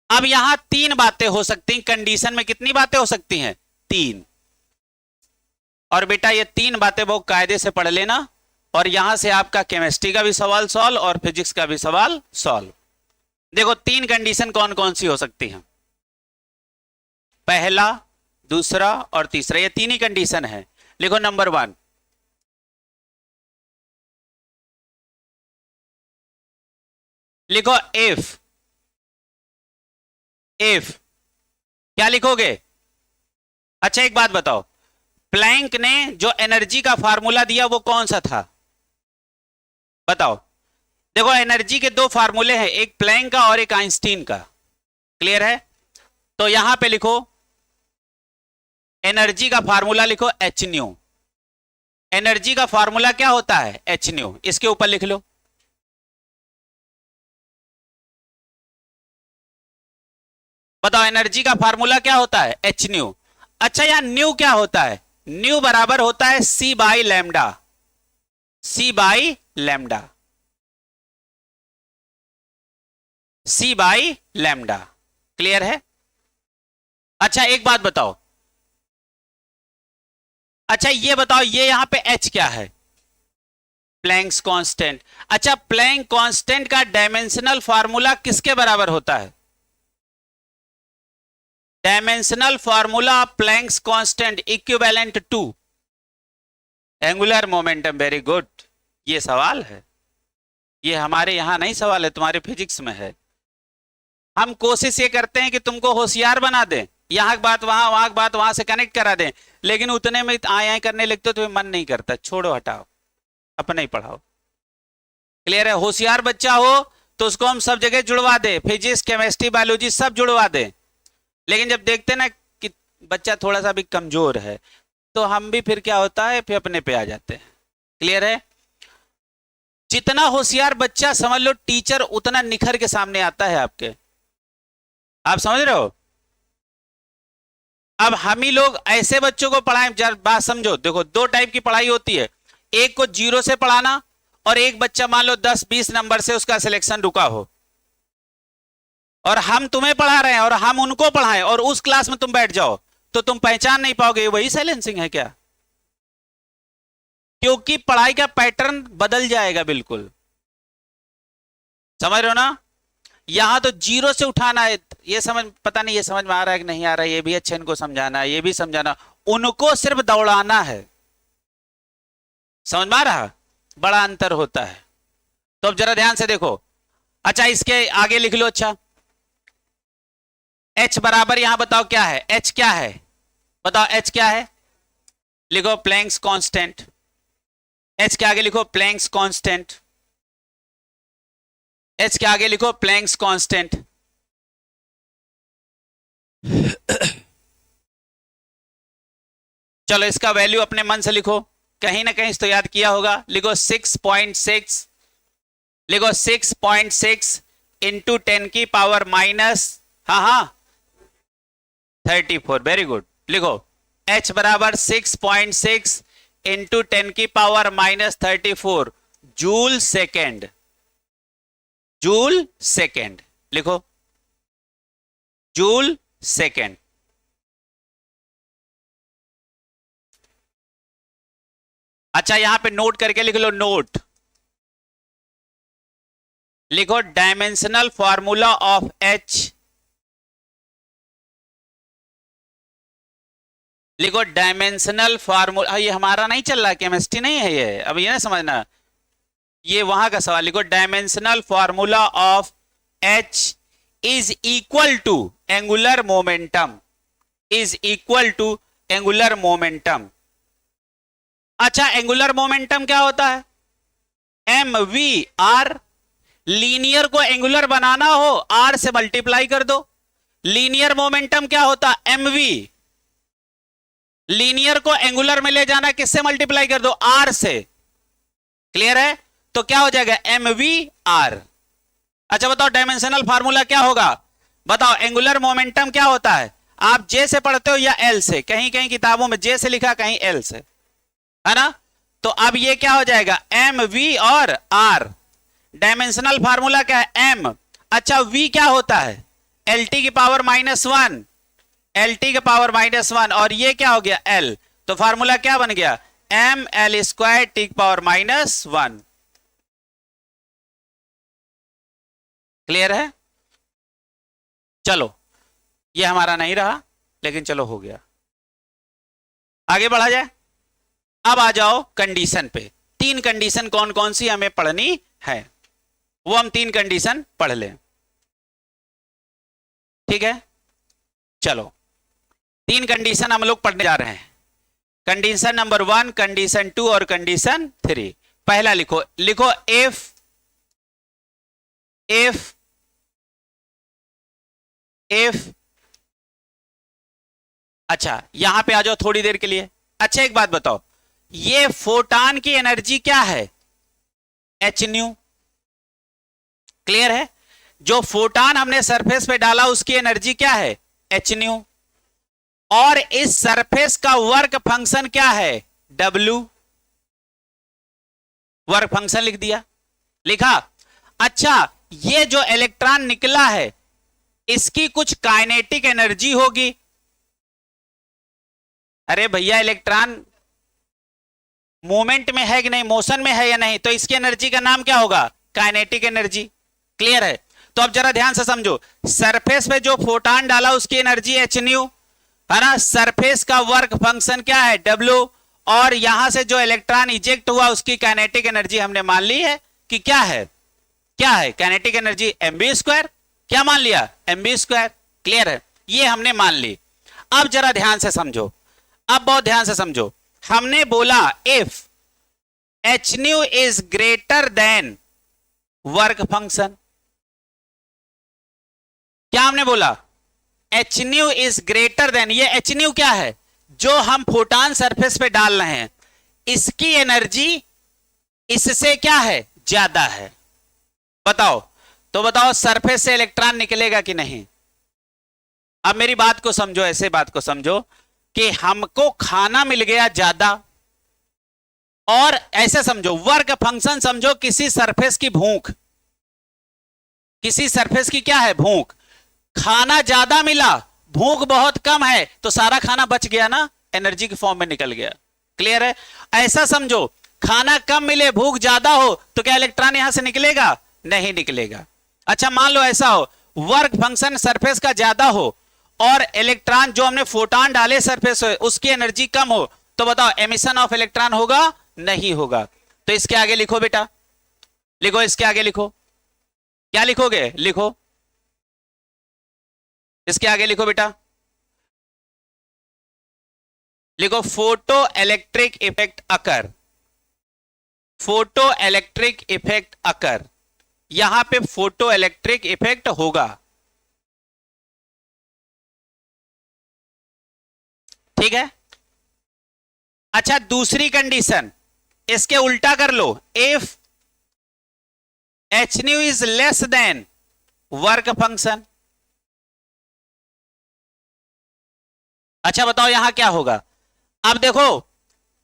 अब यहां तीन बातें हो सकती हैं कंडीशन में। कितनी बातें हो सकती हैं? तीन। और बेटा ये तीन बातें बहुत कायदे से पढ़ लेना, और यहां से आपका केमिस्ट्री का भी सवाल सॉल्व और फिजिक्स का भी सवाल सॉल्व। देखो तीन कंडीशन कौन कौन सी हो सकती हैं, पहला, दूसरा और तीसरा, ये तीन ही कंडीशन है। लिखो नंबर 1, लिखो इफ क्या लिखोगे? अच्छा एक बात बताओ, प्लैंक ने जो एनर्जी का फार्मूला दिया वो कौन सा था? बताओ। देखो एनर्जी के दो फार्मूले हैं, एक प्लैंक का और एक आइंस्टीन का। क्लियर है? तो यहां पे लिखो एनर्जी का फार्मूला, लिखो एच न्यू। एनर्जी का फार्मूला क्या होता है? H new. इसके ऊपर लिख लो। बताओ एनर्जी का फार्मूला क्या होता है? H new. अच्छा यहां न्यू क्या होता है? न्यू बराबर होता है C by lambda, C by lambda, C by lambda. Clear है? अच्छा एक बात बताओ, अच्छा ये बताओ ये यहां पे एच क्या है? Planck's constant. अच्छा प्लैंक कांस्टेंट का डायमेंशनल फार्मूला किसके बराबर होता है? Dimensional formula of Planck's constant equivalent to angular momentum. Very good, ये सवाल है, ये हमारे यहां नहीं सवाल है, तुम्हारे फिजिक्स में है। हम कोशिश ये करते हैं कि तुमको होशियार बना दें, यहां की बात वहां, वहां की बात वहां से कनेक्ट करा दें, लेकिन उतने में आए आए करने लगते तो मन नहीं करता, छोड़ो हटाओ, अपने ही पढ़ाओ। क्लियर है? होशियार बच्चा हो तो उसको हम सब जगह जुड़वा दे, फिजिक्स केमिस्ट्री बायोलॉजी सब जुड़वा दे। लेकिन जब देखते ना कि बच्चा थोड़ा सा भी कमजोर है तो हम भी फिर क्या होता है, फिर अपने पे आ जाते हैं। क्लियर है? जितना होशियार बच्चा समझ लो टीचर उतना निखर के सामने आता है आपके। आप समझ रहे हो? अब हम ही लोग ऐसे बच्चों को पढ़ाएं, जरा बात समझो। देखो दो टाइप की पढ़ाई होती है, एक को जीरो से पढ़ाना और एक बच्चा मान लो 10-20 नंबर से उसका सिलेक्शन रुका हो और हम तुम्हें पढ़ा रहे हैं और हम उनको पढ़ाएं और उस क्लास में तुम बैठ जाओ तो तुम पहचान नहीं पाओगे वही साइलेंसिंग है क्या? क्योंकि पढ़ाई का पैटर्न बदल जाएगा बिल्कुल। समझ रहे हो ना? यहां तो जीरो से उठाना है, ये समझ, पता नहीं ये समझ में आ रहा है कि नहीं आ रहा है, ये भी अच्छे इनको समझाना है, ये भी समझाना, उनको सिर्फ दौड़ाना है। समझ में आ रहा? बड़ा अंतर होता है। तो अब जरा ध्यान से देखो। अच्छा इसके आगे लिख लो। अच्छा H बराबर यहां बताओ क्या है? H क्या है बताओ? H क्या है? लिखो प्लैंक्स कांस्टेंट। H के आगे लिखो प्लैंक्स कांस्टेंट। H के आगे लिखो प्लैंक्स कांस्टेंट। चलो इसका वैल्यू अपने मन से लिखो, कहीं ना कहीं तो याद किया होगा। लिखो 6.6, लिखो 6.6 इंटू 10 की पावर माइनस, हाँ 34। Very good. लिखो H बराबर 6.6 इंटू 10 की power minus 34 joule second. Joule second लिखो, जूल सेकेंड। अच्छा यहां पे नोट करके लिख लो, नोट लिखो डायमेंशनल फॉर्मूला ऑफ H। लिखो डायमेंशनल फार्मूला, ये हमारा नहीं चल रहा, केमिस्ट्री नहीं है ये, अब ये ना समझना, ये वहां का सवाल। लिखो dimensional formula of H is equal to angular momentum, is equal to angular momentum. अच्छा एंगुलर मोमेंटम क्या होता है? mv/r। लीनियर को एंगुलर बनाना हो r से मल्टीप्लाई कर दो। लीनियर मोमेंटम क्या होता? mv। लीनियर को एंगुलर में ले जाना किससे मल्टीप्लाई कर दो? r से। क्लियर है? तो क्या हो जाएगा? mv/r। अच्छा बताओ डायमेंशनल फार्मूला क्या होगा? बताओ एंगुलर मोमेंटम क्या होता है? आप जे से पढ़ते हो या एल से? कहीं कहीं किताबों में जे से लिखा, कहीं एल से, है ना? तो अब ये क्या हो जाएगा? mv और r। डायमेंशनल फार्मूला क्या है? m। अच्छा v क्या होता है? lt की पावर -1, lt की पावर -1, और ये क्या हो गया? l। तो फार्मूला क्या बन गया? ml² t की पावर -1। क्लियर है? चलो ये हमारा नहीं रहा, लेकिन चलो हो गया, आगे बढ़ा जाए। अब आ जाओ कंडीशन पे। 3 कंडीशन कौन कौन सी हमें पढ़नी है, वो हम 3 कंडीशन पढ़ लें। ठीक है? चलो 3 कंडीशन हम लोग पढ़ने जा रहे हैं। कंडीशन नंबर 1, कंडीशन 2 और कंडीशन 3। पहला लिखो, लिखो इफ अच्छा यहां पे आ जाओ थोड़ी देर के लिए। अच्छा एक बात बताओ, ये फोटॉन की एनर्जी क्या है? H new. क्लियर है? जो फोटॉन हमने सरफेस पे डाला उसकी एनर्जी क्या है? H new. और इस सरफेस का वर्क फंक्शन क्या है? W। वर्क फंक्शन लिख दिया, लिखा। अच्छा ये जो इलेक्ट्रॉन निकला है इसकी कुछ काइनेटिक एनर्जी होगी। अरे भैया इलेक्ट्रॉन मूवमेंट में है कि नहीं, मोशन में है या नहीं, तो इसकी एनर्जी का नाम क्या होगा? Kinetic energy. क्लियर है? तो अब जरा ध्यान से समझो, सरफेस पे जो फोटॉन डाला उसकी एनर्जी एच न्यू, है ना? सरफेस का वर्क फंक्शन क्या है? W। और यहां से जो इलेक्ट्रॉन इजेक्ट हुआ उसकी काइनेटिक एनर्जी हमने मान ली है कि क्या है? क्या है काइनेटिक एनर्जी? mv²। क्या मान लिया? mv²। क्लियर है? ये हमने मान ली। अब जरा ध्यान से समझो, अब बहुत ध्यान से समझो। हमने बोला if h new is greater then work function. क्या हमने बोला? H nu is greater then, ये एच न्यू क्या है? जो हम फोटॉन सरफेस पे डाल रहे हैं, इसकी एनर्जी इससे क्या है? ज्यादा है। बताओ, तो बताओ सरफेस से इलेक्ट्रॉन निकलेगा कि नहीं? अब मेरी बात को समझो, ऐसे बात को समझो कि हमको खाना मिल गया ज्यादा, और ऐसे समझो वर्क फंक्शन समझो किसी सरफेस की भूख, किसी सरफेस की क्या है? भूख। खाना ज्यादा मिला, भूख बहुत कम है, तो सारा खाना बच गया ना, एनर्जी के फॉर्म में निकल गया। क्लियर है? ऐसा समझो खाना कम मिले, भूख ज्यादा हो, तो क्या इलेक्ट्रॉन यहां से निकलेगा? नहीं निकलेगा। अच्छा मान लो ऐसा हो, वर्क फंक्शन सरफेस का ज्यादा हो और इलेक्ट्रॉन जो हमने फोटॉन डाले सरफेस हो उसकी एनर्जी कम हो, तो बताओ एमिशन ऑफ इलेक्ट्रॉन होगा? नहीं होगा। तो इसके आगे लिखो बेटा, लिखो, इसके आगे लिखो। क्या लिखोगे? लिखो, इसके आगे लिखो बेटा, लिखो फोटो इलेक्ट्रिक इफेक्ट अकर। फोटो इलेक्ट्रिक इफेक्ट अकर, यहां पे फोटो इलेक्ट्रिक इफेक्ट होगा। ठीक है? अच्छा दूसरी कंडीशन, इसके उल्टा कर लो, if H nu is less than work function. अच्छा बताओ यहां क्या होगा? अब देखो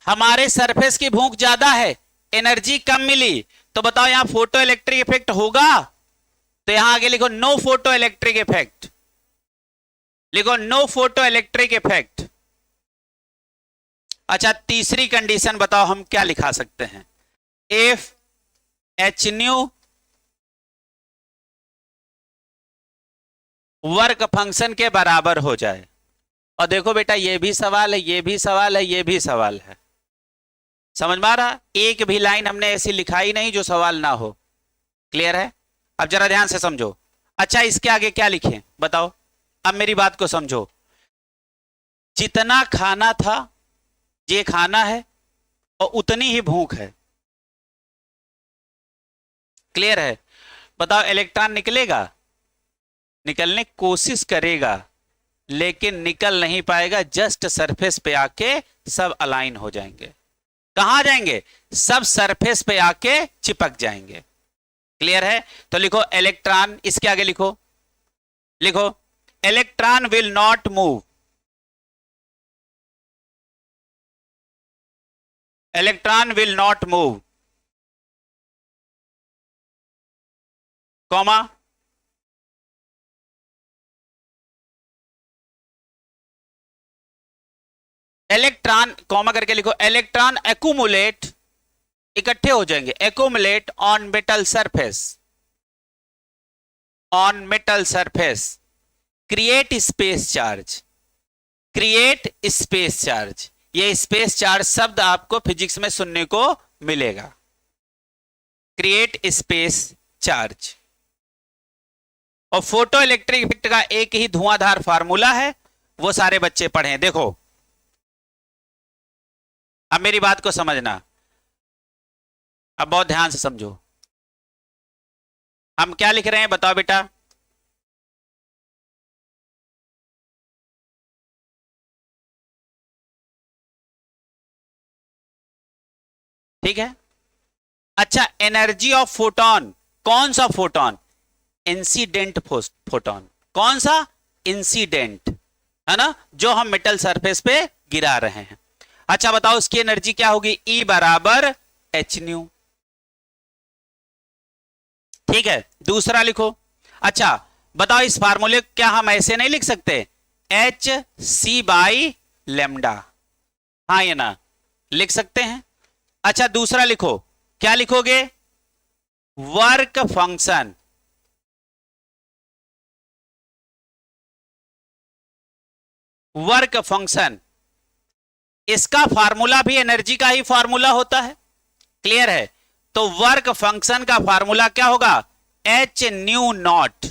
हमारे सरफेस की भूख ज्यादा है, एनर्जी कम मिली, तो बताओ यहां फोटो इलेक्ट्रिक इफेक्ट होगा? तो यहां आगे लिखो नो फोटो इलेक्ट्रिक इफेक्ट, लिखो नो फोटो इलेक्ट्रिक इफेक्ट। अच्छा तीसरी कंडीशन बताओ हम क्या लिखा सकते हैं? If H new work function के बराबर हो जाए। और देखो बेटा ये भी सवाल है, ये भी सवाल है, ये भी सवाल है। समझ में आ रहा? एक भी लाइन हमने ऐसी लिखाई नहीं जो सवाल ना हो। क्लियर है? अब जरा ध्यान से समझो। अच्छा इसके आगे क्या लिखें बताओ? अब मेरी बात को समझो, जितना खाना था ये खाना है और उतनी ही भूख है। क्लियर है? बताओ इलेक्ट्रॉन निकलेगा? निकलने की कोशिश करेगा लेकिन निकल नहीं पाएगा, जस्ट सरफेस पे आके सब अलाइन हो जाएंगे। कहां जाएंगे? सब सरफेस पे आके चिपक जाएंगे। क्लियर है? तो लिखो इलेक्ट्रॉन, इसके आगे लिखो, लिखो electron will not move, electron will not move, comma electron, comma करके लिखो इलेक्ट्रॉन एक्यूमुलेट, इकट्ठे हो जाएंगे, accumulate on metal surface, on metal surface, create space charge, create space charge. ये स्पेस चार्ज शब्द आपको फिजिक्स में सुनने को मिलेगा, क्रिएट स्पेस चार्ज। और फोटो इलेक्ट्रिक इफेक्ट का एक ही धुआंधार फार्मूला है, वो सारे बच्चे पढ़ें। देखो अब मेरी बात को समझना, अब बहुत ध्यान से समझो। हम क्या लिख रहे हैं बताओ बेटा? ठीक है? अच्छा एनर्जी ऑफ फोटोन, कौन सा फोटोन? Incident photon. कौन सा? इंसिडेंट, है ना, जो हम मेटल सरफेस पे गिरा रहे हैं। अच्छा बताओ उसकी एनर्जी क्या होगी? E बराबर एच न्यू। ठीक है? दूसरा लिखो। अच्छा बताओ इस फार्मूले क्या हम ऐसे नहीं लिख सकते? एच सी बाई लेमडा, हाँ ये ना लिख सकते हैं। अच्छा दूसरा लिखो, क्या लिखोगे? वर्क फंक्शन, वर्क फंक्शन, इसका फार्मूला भी एनर्जी का ही फार्मूला होता है। क्लियर है? तो वर्क फंक्शन का फार्मूला क्या होगा? H nu nought,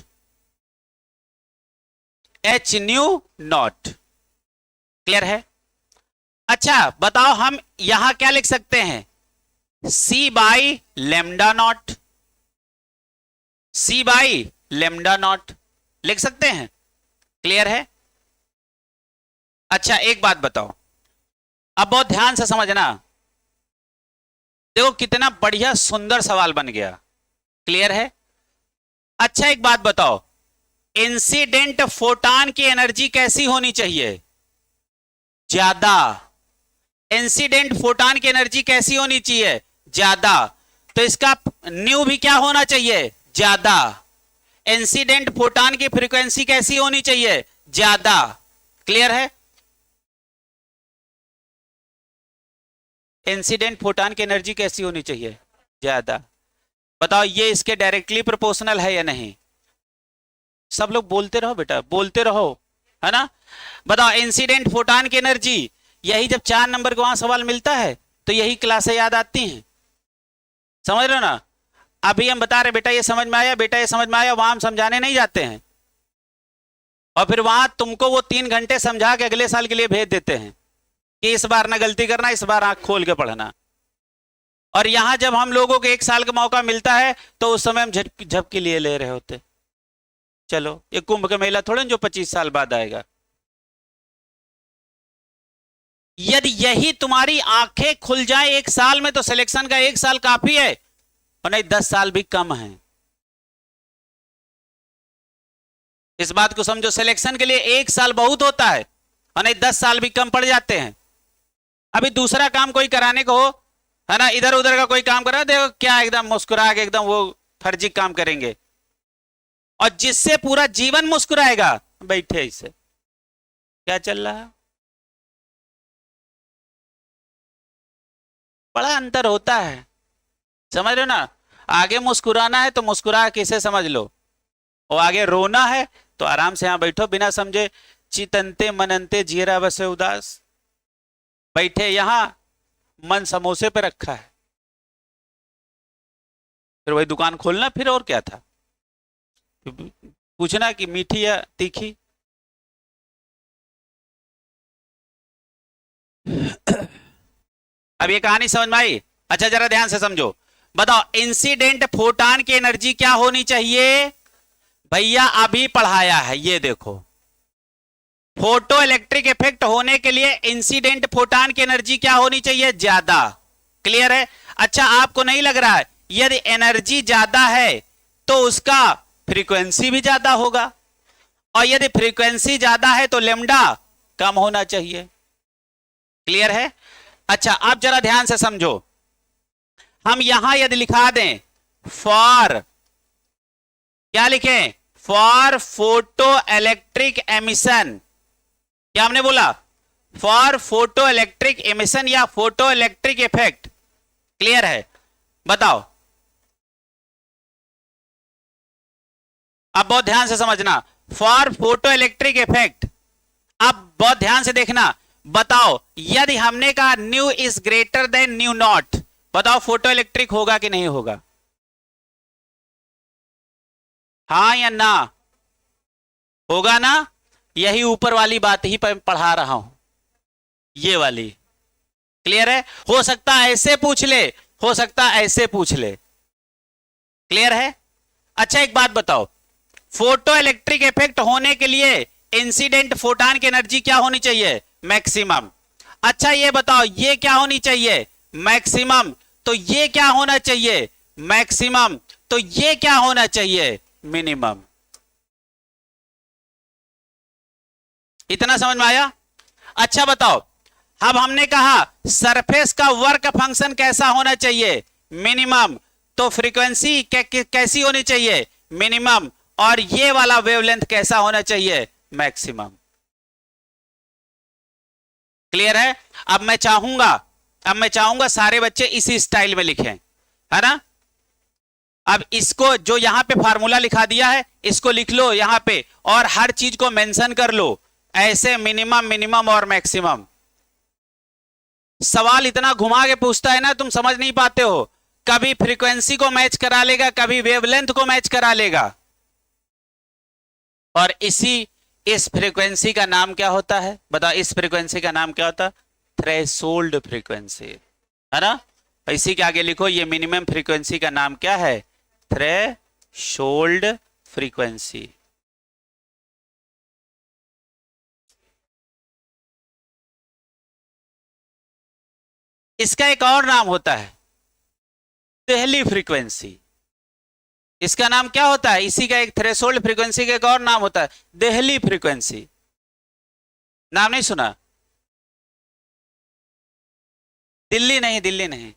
H nu nought. Clear है? अच्छा बताओ हम यहां क्या लिख सकते हैं? C by lambda nought, C by lambda nought लिख सकते हैं। क्लियर है? अच्छा एक बात बताओ, अब बहुत ध्यान से समझना, देखो कितना बढ़िया सुंदर सवाल बन गया। क्लियर है? अच्छा एक बात बताओ, इंसिडेंट फोटॉन की एनर्जी कैसी होनी चाहिए? ज्यादा। इंसिडेंट फोटॉन की एनर्जी कैसी होनी चाहिए? ज्यादा। तो इसका न्यू भी क्या होना चाहिए? ज्यादा। इंसिडेंट फोटॉन की फ्रीक्वेंसी कैसी होनी चाहिए? ज्यादा। क्लियर है? इंसिडेंट फोटॉन की एनर्जी कैसी होनी चाहिए? ज्यादा। बताओ ये इसके डायरेक्टली प्रोपोर्शनल है या नहीं? सब लोग बोलते रहो बेटा, बोलते रहो, है ना? बताओ इंसिडेंट फोटॉन की एनर्जी, यही जब 4 नंबर का वहां सवाल मिलता है तो यही क्लासें याद आती हैं। समझ रहे हो ना? अभी हम बता रहे बेटा ये समझ में आया, बेटा ये समझ में आया, वहां हम समझाने नहीं जाते हैं और फिर वहां तुमको वो 3 घंटे समझा के अगले साल के लिए भेज देते हैं कि इस बार ना गलती करना, इस बार आंख खोल के पढ़ना। और यहां जब हम लोगों को 1 साल का मौका मिलता है तो उस समय हम झपकी लिए ले रहे होते। चलो ये कुंभ का मेला थोड़ा जो 25 साल बाद आएगा। यदि यही तुम्हारी आंखें खुल जाए 1 साल में तो सिलेक्शन का 1 साल काफी है, और नहीं 10 साल भी कम है। इस बात को समझो, सिलेक्शन के लिए 1 साल बहुत होता है और नहीं 10 साल भी कम पड़ जाते हैं। अभी दूसरा काम कोई कराने को हो, है ना, इधर उधर का कोई काम करा, देखो क्या एकदम मुस्कुरा के एकदम वो फर्जी काम करेंगे, और जिससे पूरा जीवन मुस्कुराएगा, बैठे इसे क्या चल रहा है। बड़ा अंतर होता है, समझ रहे हो ना? आगे मुस्कुराना है तो मुस्कुरा किसे समझ लो, और आगे रोना है तो आराम से यहां बैठो बिना समझे। चितंते मनंते जीरा बसे उदास, बैठे यहां मन समोसे पे रखा है, फिर वही दुकान खोलना, फिर और क्या था? पूछना कि मीठी या तीखी। अब ये कहानी समझ में आई? अच्छा जरा ध्यान से समझो, बताओ इंसिडेंट फोटॉन की एनर्जी क्या होनी चाहिए? भैया अभी पढ़ाया है, ये देखो, फोटो इलेक्ट्रिक इफेक्ट होने के लिए इंसिडेंट फोटॉन की एनर्जी क्या होनी चाहिए? ज्यादा। क्लियर है? अच्छा आपको नहीं लग रहा है यदि एनर्जी ज्यादा है तो उसका फ्रीक्वेंसी भी ज्यादा होगा, और यदि फ्रीक्वेंसी ज्यादा है तो लेमडा कम होना चाहिए। क्लियर है? अच्छा आप जरा ध्यान से समझो, हम यहां यदि लिखा दें फॉर, क्या लिखें? फॉर फोटो इलेक्ट्रिक एमिशन, क्या हमने बोला? फॉर फोटो इलेक्ट्रिक एमिशन या फोटो इलेक्ट्रिक इफेक्ट। क्लियर है? बताओ, अब बहुत ध्यान से समझना, फॉर फोटो इलेक्ट्रिक इफेक्ट। अब बहुत ध्यान से देखना, बताओ यदि हमने कहा new is greater then new not, बताओ फोटो इलेक्ट्रिक होगा कि नहीं होगा? हाँ या ना? होगा ना? यही ऊपर वाली बात ही पढ़ा रहा हूं, ये वाली। क्लियर है? हो सकता है ऐसे पूछ ले, हो सकता है ऐसे पूछ ले। क्लियर है? अच्छा एक बात बताओ, फोटो इलेक्ट्रिक इफेक्ट होने के लिए इंसिडेंट फोटॉन की एनर्जी क्या होनी चाहिए? मैक्सिमम। अच्छा ये बताओ ये क्या होनी चाहिए? मैक्सिमम। तो ये क्या होना चाहिए? मैक्सिमम। तो ये क्या होना चाहिए? मिनिमम। इतना समझ में आया? अच्छा बताओ, अब हमने कहा सरफेस का वर्क फंक्शन कैसा होना चाहिए? मिनिमम। तो फ्रीक्वेंसी कैसी होनी चाहिए? मिनिमम। और ये वाला वेवलेंथ कैसा होना चाहिए? मैक्सिमम। क्लियर है? अब मैं चाहूंगा सारे बच्चे इसी स्टाइल में लिखें, है ना? अब इसको जो यहां पे फार्मूला लिखा दिया है इसको लिख लो यहां पे, और हर चीज को मेंशन कर लो ऐसे, मिनिमम, मिनिमम और मैक्सिमम। सवाल इतना घुमा के पूछता है ना, तुम समझ नहीं पाते हो। कभी फ्रीक्वेंसी को मैच करा लेगा, कभी वेवलेंथ को मैच करा लेगा, और इस फ्रीक्वेंसी का नाम क्या होता है? बताओ इस फ्रीक्वेंसी का नाम क्या होता है? थ्रेशोल्ड फ्रीक्वेंसी, है ना? इसी के आगे लिखो, ये मिनिमम फ्रीक्वेंसी का नाम क्या है? Threshold threshold frequency. इसका एक और नाम होता है देहली फ्रीक्वेंसी। इसका नाम क्या होता है? इसी का एक थ्रेशोल्ड फ्रीक्वेंसी का एक और नाम होता है देहली फ्रीक्वेंसी। नाम नहीं सुना? दिल्ली नहीं, दिल्ली नहीं।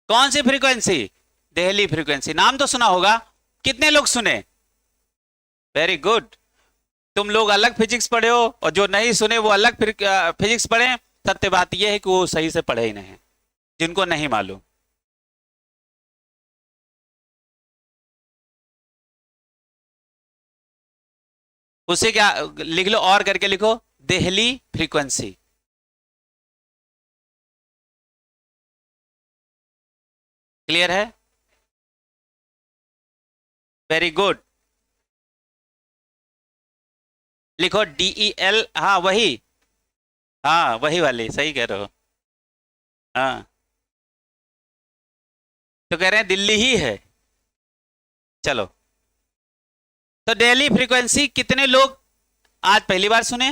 कौन सी फ्रीक्वेंसी? देहली फ्रीक्वेंसी। नाम तो सुना होगा। कितने लोग सुने? Very good. तुम लोग अलग फिजिक्स पढ़े हो और जो नहीं सुने वो अलग फिजिक्स पढ़े। सत्य बात यह है कि वो सही से पढ़े ही नहीं, जिनको नहीं मालूम। उसे क्या लिख लो, और करके लिखो देहली फ्रीक्वेंसी। क्लियर है? Very good. लिखो DEL। हाँ वही, हाँ वही वाली, सही कह रहे हो। हाँ तो कह रहे हैं दिल्ली ही है। चलो, तो दिल्ली फ्रीक्वेंसी कितने लोग आज पहली बार सुने?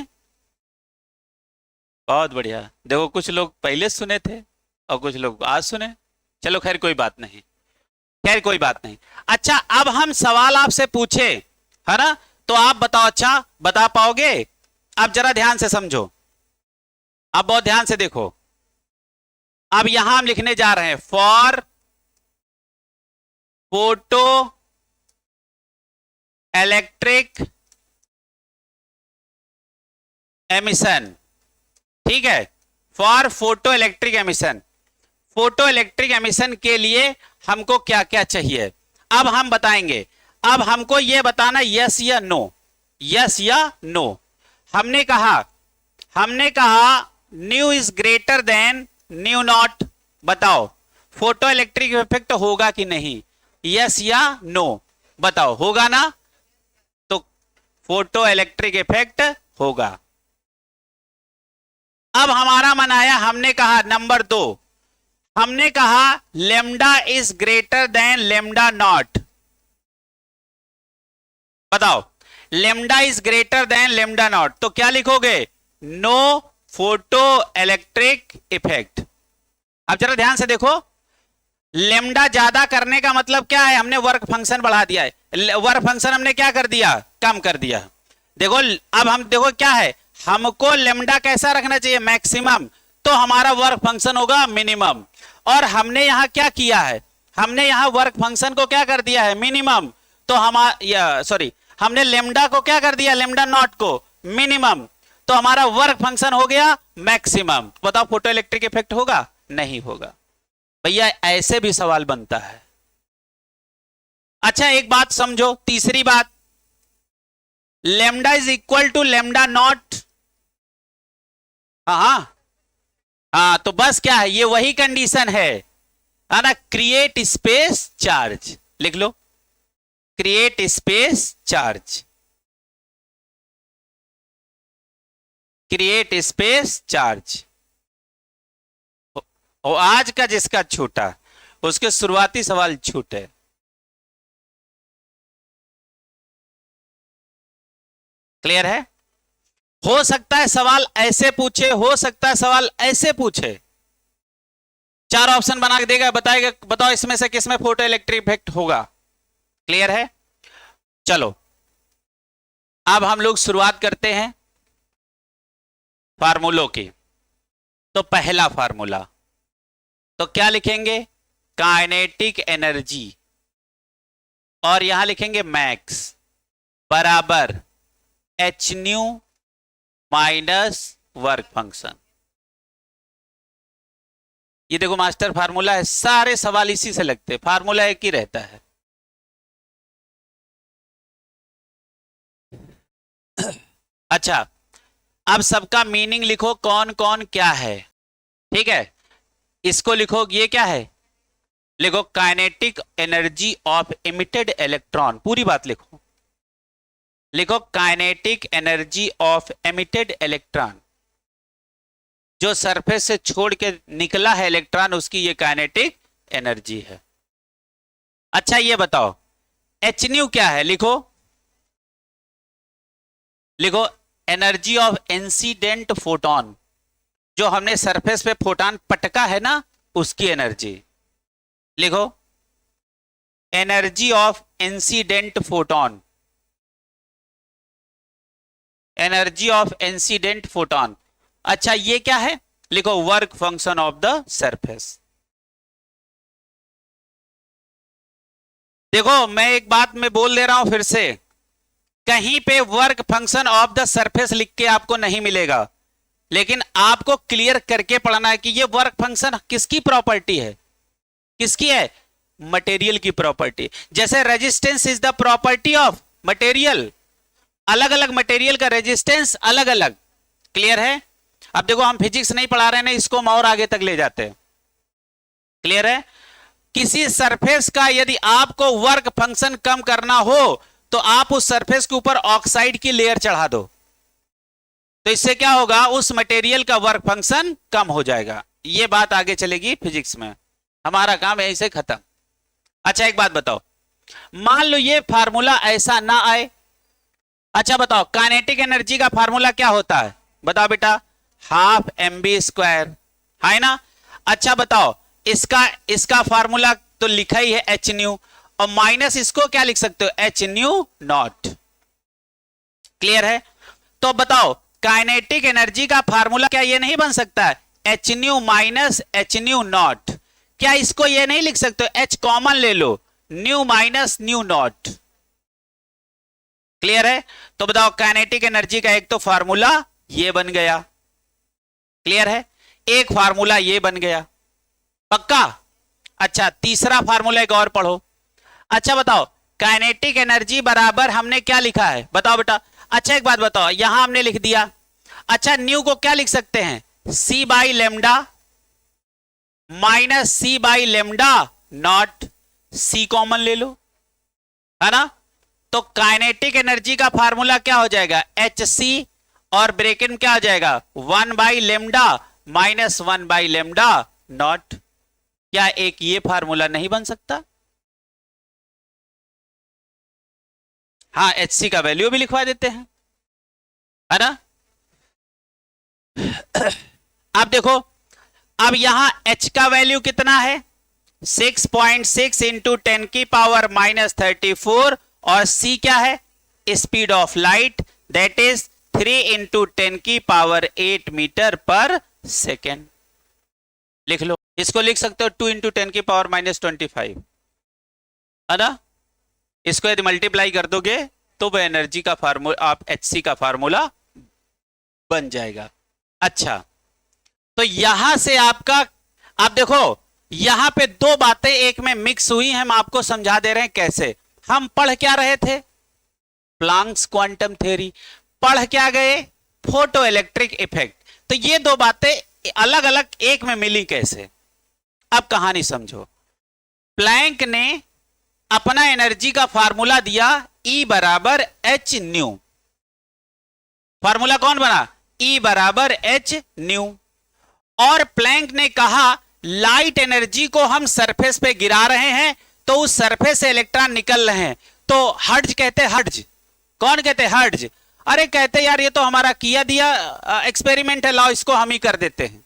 बहुत बढ़िया। देखो कुछ लोग पहले सुने थे और कुछ लोग आज सुने। चलो खैर कोई बात नहीं, खैर कोई बात नहीं। अच्छा, अब हम सवाल आपसे पूछे, है ना? तो आप बताओ, अच्छा बता पाओगे? अब जरा ध्यान से समझो, अब बहुत ध्यान से देखो। अब यहां हम लिखने जा रहे हैं फॉर फोटो इलेक्ट्रिक एमिशन। ठीक है, for photo electric emission. Photo electric emission के लिए हमको क्या क्या चाहिए अब हम बताएंगे। अब हमको यह बताना यस या नो, यस या नो। हमने कहा new is greater then new not. बताओ फोटो इलेक्ट्रिक इफेक्ट होगा कि नहीं? यस या नो बताओ, होगा ना? तो फोटो इलेक्ट्रिक इफेक्ट होगा। अब हमारा मन आया, हमने कहा नंबर 2, हमने कहा lambda is greater than lambda nought. बताओ lambda is greater than lambda nought, तो क्या लिखोगे? No photo electric effect. अब जरा ध्यान से देखो, लेमडा ज्यादा करने का मतलब क्या है? हमने वर्क फंक्शन बढ़ा दिया है। वर्क फंक्शन हमने क्या कर दिया? कम कर दिया। देखो अब हम देखो क्या है, हमको लेमडा कैसा रखना चाहिए? मैक्सिमम। तो हमारा वर्क फंक्शन होगा मिनिमम। और हमने यहां क्या किया है? हमने यहां वर्क फंक्शन को क्या कर दिया है? मिनिमम। तो हमने लेमडा को क्या कर दिया? लेमडा नॉट को मिनिमम। तो हमारा वर्क फंक्शन हो गया मैक्सिमम। बताओ फोटो इलेक्ट्रिक इफेक्ट होगा? नहीं होगा। भैया ऐसे भी सवाल बनता है। अच्छा एक बात समझो, तीसरी बात, lambda is equal to lambda naught. हाँ हाँ, तो बस क्या है, ये वही कंडीशन है ना? Create space charge. लिख लो create space charge, create space charge. और आज का जिसका छूटा उसके शुरुआती सवाल छूटे। क्लियर है? हो सकता है सवाल ऐसे पूछे, हो सकता है सवाल ऐसे पूछे। 4 ऑप्शन बना के देगा, बताएगा बताओ इसमें से किसमें फोटो इलेक्ट्रिक इफेक्ट होगा। क्लियर है? चलो अब हम लोग शुरुआत करते हैं फार्मूलों की। तो पहला फार्मूला, तो क्या लिखेंगे? काइनेटिक एनर्जी, और यहां लिखेंगे मैक्स बराबर H new minus work function. ये देखो मास्टर फार्मूला है, सारे सवाल इसी से लगते हैं, फार्मूला एक ही रहता है। अच्छा अब सबका मीनिंग लिखो, कौन कौन क्या है। ठीक है, इसको लिखो, ये क्या है? लिखो kinetic energy of emitted electron, पूरी बात लिखो। लिखो kinetic energy of emitted electron, जो सरफेस से छोड़ के निकला है इलेक्ट्रॉन, उसकी ये काइनेटिक एनर्जी है। अच्छा ये बताओ एच न्यू क्या है, लिखो लिखो, एनर्जी ऑफ इंसिडेंट फोटोन, जो हमने सरफेस पे फोटोन पटका है ना, उसकी एनर्जी लिखो, energy of incident photon, energy of incident photon. अच्छा ये क्या है, लिखो work function of the surface. देखो मैं एक बात मैं बोल दे रहा हूं फिर से, कहीं पे work function of the surface लिख के आपको नहीं मिलेगा, लेकिन आपको क्लियर करके पढ़ना है कि ये वर्क फंक्शन किसकी प्रॉपर्टी है, किसकी है, मटेरियल की प्रॉपर्टी। जैसे resistance is the property of material, अलग अलग मटेरियल का रेजिस्टेंस अलग अलग, क्लियर है। अब देखो हम फिजिक्स नहीं पढ़ा रहे हैं ना, इसको हम और आगे तक ले जाते हैं, क्लियर है। किसी सरफेस का यदि आपको वर्क फंक्शन कम करना हो तो आप उस सरफेस के ऊपर ऑक्साइड की लेयर चढ़ा दो, तो इससे क्या होगा, उस मटेरियल का वर्क फंक्शन कम हो जाएगा। ये बात आगे चलेगी फिजिक्स में, हमारा काम यहीं से खत्म। अच्छा एक बात बताओ, मान लो ये फार्मूला ऐसा ना आए, अच्छा बताओ काइनेटिक एनर्जी का फार्मूला क्या होता है, बताओ बेटा, हाफ एम बी स्क्वायर, है ना। अच्छा बताओ इसका इसका फार्मूला तो लिखा ही है एच न्यू, और माइनस इसको क्या लिख सकते हो, एच न्यू नॉट, क्लियर है। तो बताओ काइनेटिक एनर्जी का फार्मूला क्या ये नहीं बन सकता है, H new minus H nu not, क्या इसको ये नहीं लिख सकते हो, एच कॉमन ले लो, nu minus nu nought, clear है। तो बताओ काइनेटिक एनर्जी का एक तो फार्मूला ये बन गया, क्लियर है, एक फार्मूला ये बन गया, पक्का। अच्छा तीसरा फार्मूला एक और पढ़ो। अच्छा बताओ काइनेटिक एनर्जी बराबर हमने क्या लिखा है, बताओ बेटा। अच्छा एक बात बताओ, यहां हमने लिख दिया, अच्छा न्यू को क्या लिख सकते हैं, C by lambda minus C by lambda nought, C common ले लो, है ना। तो काइनेटिक एनर्जी का फार्मूला क्या हो जाएगा, एच सी, और ब्रैकेट में क्या हो जाएगा, 1 by lambda minus 1 by lambda not. क्या एक ये फार्मूला नहीं बन सकता, हाँ एच सी का वैल्यू भी लिखवा देते हैं, है ना। अब देखो, अब यहां h का वैल्यू कितना है, 6.6 इंटू 10 की पावर माइनस 34, और c क्या है, speed of light, that is 3 into 10 की पावर 8 मीटर पर सेकेंड। लिख लो, इसको लिख सकते हो 2 इंटू 10 की पावर माइनस 25, है ना। इसको यदि मल्टीप्लाई कर दोगे तो वह एनर्जी का फार्मूला, आप एच सी का फार्मूला बन जाएगा। अच्छा तो यहां से आपका, आप देखो यहां पे दो बातें एक में मिक्स हुई हैं, हम आपको समझा दे रहे हैं कैसे। हम पढ़ क्या रहे थे, प्लांक्स क्वांटम थ्योरी, पढ़ क्या गए, फोटो इलेक्ट्रिक इफेक्ट। तो ये दो बातें अलग अलग एक में मिली कैसे, अब कहानी समझो। प्लैंक ने अपना एनर्जी का फार्मूला दिया, E बराबर एच न्यू, फार्मूला कौन बना, E बराबर एच न्यू, और प्लैंक ने कहा लाइट एनर्जी को हम सरफेस पे गिरा रहे हैं तो उस सरफेस से इलेक्ट्रॉन निकल रहे हैं, तो हर्ट्ज कहते हैं, हर्ट्ज, कौन कहते हैं, हर्ट्ज। अरे कहते यार ये तो हमारा किया दिया एक्सपेरिमेंट है, लाओ इसको हम ही कर देते हैं।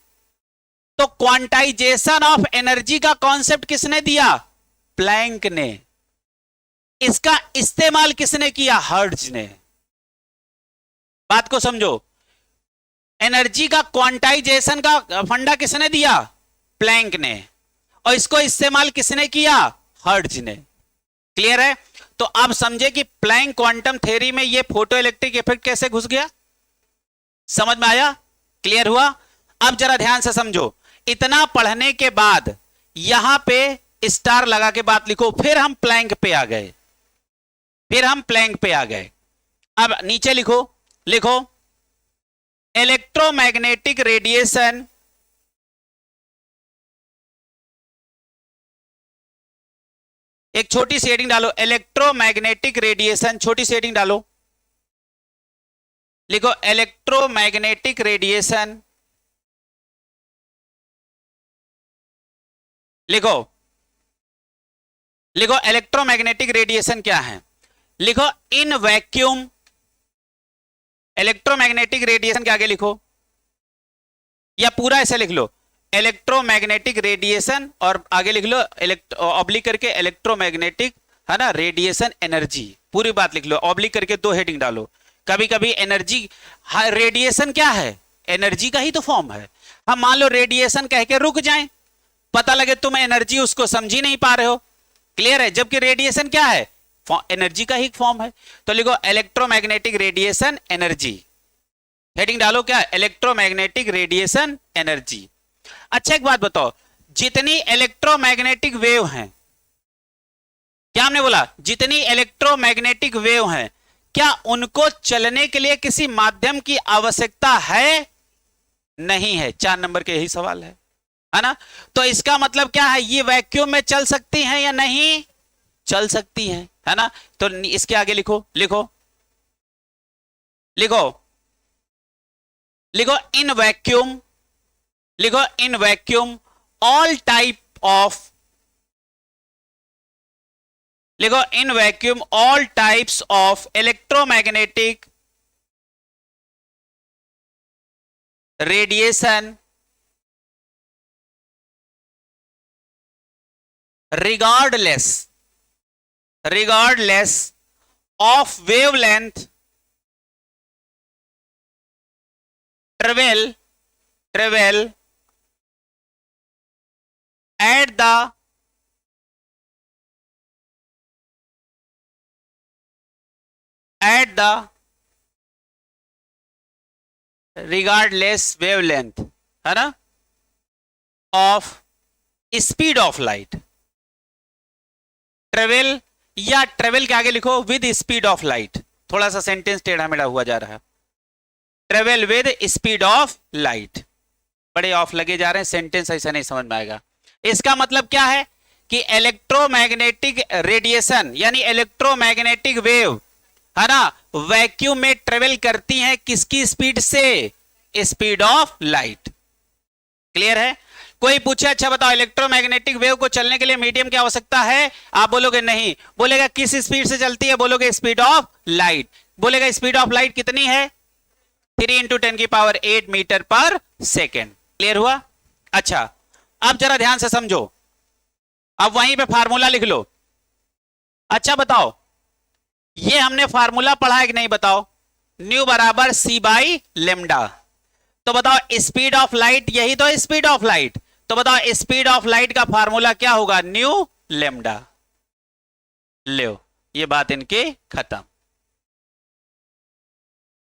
तो क्वांटाइजेशन ऑफ एनर्जी का कॉन्सेप्ट किसने दिया, प्लैंक ने, इसका इस्तेमाल किसने किया, हर्ट्ज ने। बात को समझो, एनर्जी का क्वांटाइजेशन का फंडा किसने दिया, प्लैंक ने, और इसको इस्तेमाल किसने किया, हर्ट्ज ने, क्लियर है। तो अब समझे कि प्लैंक क्वांटम थ्योरी में ये फोटो इलेक्ट्रिक इफेक्ट कैसे घुस गया, समझ में आया, क्लियर हुआ। अब जरा ध्यान से समझो, इतना पढ़ने के बाद यहां पे स्टार लगा के बात लिखो, फिर हम प्लैंक पे आ गए, फिर हम प्लैंक पे आ गए। अब नीचे लिखो, लिखो इलेक्ट्रोमैग्नेटिक रेडिएशन एक छोटी सी हेडिंग डालो, इलेक्ट्रोमैग्नेटिक रेडिएशन, छोटी सी हेडिंग डालो, लिखो इलेक्ट्रोमैग्नेटिक रेडिएशन, लिखो लिखो इलेक्ट्रोमैग्नेटिक रेडिएशन क्या है, लिखो इन वैक्यूम, इलेक्ट्रोमैग्नेटिक रेडिएशन के आगे लिखो या पूरा ऐसे लिख लो इलेक्ट्रोमैग्नेटिक रेडिएशन और आगे लिख लो ऑब्लिक करके इलेक्ट्रोमैग्नेटिक, है ना, रेडिएशन एनर्जी, पूरी बात लिख लो, ऑब्लिक करके दो हेडिंग डालो। कभी कभी एनर्जी, रेडिएशन क्या है, एनर्जी का ही तो फॉर्म है। हम मान लो रेडिएशन कह के रुक जाएं, पता लगे तुम एनर्जी उसको समझ ही नहीं पा रहे हो, क्लियर है, जबकि रेडिएशन क्या है, एनर्जी का ही फॉर्म है। तो लिखो इलेक्ट्रोमैग्नेटिक रेडिएशन एनर्जी, हेडिंग डालो क्या, इलेक्ट्रोमैग्नेटिक रेडिएशन एनर्जी। अच्छा एक बात बताओ, जितनी इलेक्ट्रोमैग्नेटिक वेव हैं, क्या हमने बोला, जितनी इलेक्ट्रोमैग्नेटिक वेव हैं, क्या उनको चलने के लिए किसी माध्यम की आवश्यकता है, नहीं है। 4 नंबर के यही सवाल है ना। तो इसका मतलब क्या है, ये वैक्यूम में चल सकती हैं या नहीं चल सकती हैं, है ना। तो इसके आगे लिखो, लिखो लिखो लिखो इन वैक्यूम, लिखो in vacuum all type of, लिखो in vacuum all types of electromagnetic radiation regardless of wavelength travel at the regardless wavelength, है ना, of speed of light, travel या ट्रेवल के आगे लिखो विद स्पीड ऑफ लाइट, थोड़ा सा सेंटेंस टेढ़ा मेढ़ा हुआ जा रहा है, travel with speed of light, बड़े ऑफ लगे जा रहे हैं, सेंटेंस ऐसा नहीं समझ में आएगा। इसका मतलब क्या है कि इलेक्ट्रोमैग्नेटिक रेडिएशन यानी इलेक्ट्रोमैग्नेटिक वेव, है ना, वैक्यूम में ट्रेवल करती हैं किसकी स्पीड से, स्पीड ऑफ लाइट, क्लियर है। कोई पूछे अच्छा बताओ इलेक्ट्रोमैग्नेटिक वेव को चलने के लिए मीडियम की आवश्यकता है, आप बोलोगे नहीं, बोलेगा किस स्पीड से चलती है, बोलोगे स्पीड ऑफ लाइट, बोलेगा स्पीड ऑफ लाइट कितनी है 3 × 10⁸ मीटर पर सेकेंड, क्लियर हुआ। अच्छा अब जरा ध्यान से समझो, अब वहीं पे फार्मूला लिख लो। अच्छा बताओ ये हमने फार्मूला पढ़ा है कि नहीं, बताओ, न्यू बराबर c/λ, तो बताओ स्पीड ऑफ लाइट, यही तो स्पीड ऑफ लाइट, तो बताओ स्पीड ऑफ लाइट का फार्मूला क्या होगा, न्यू लैम्डा। लो ये बात इनकी खत्म।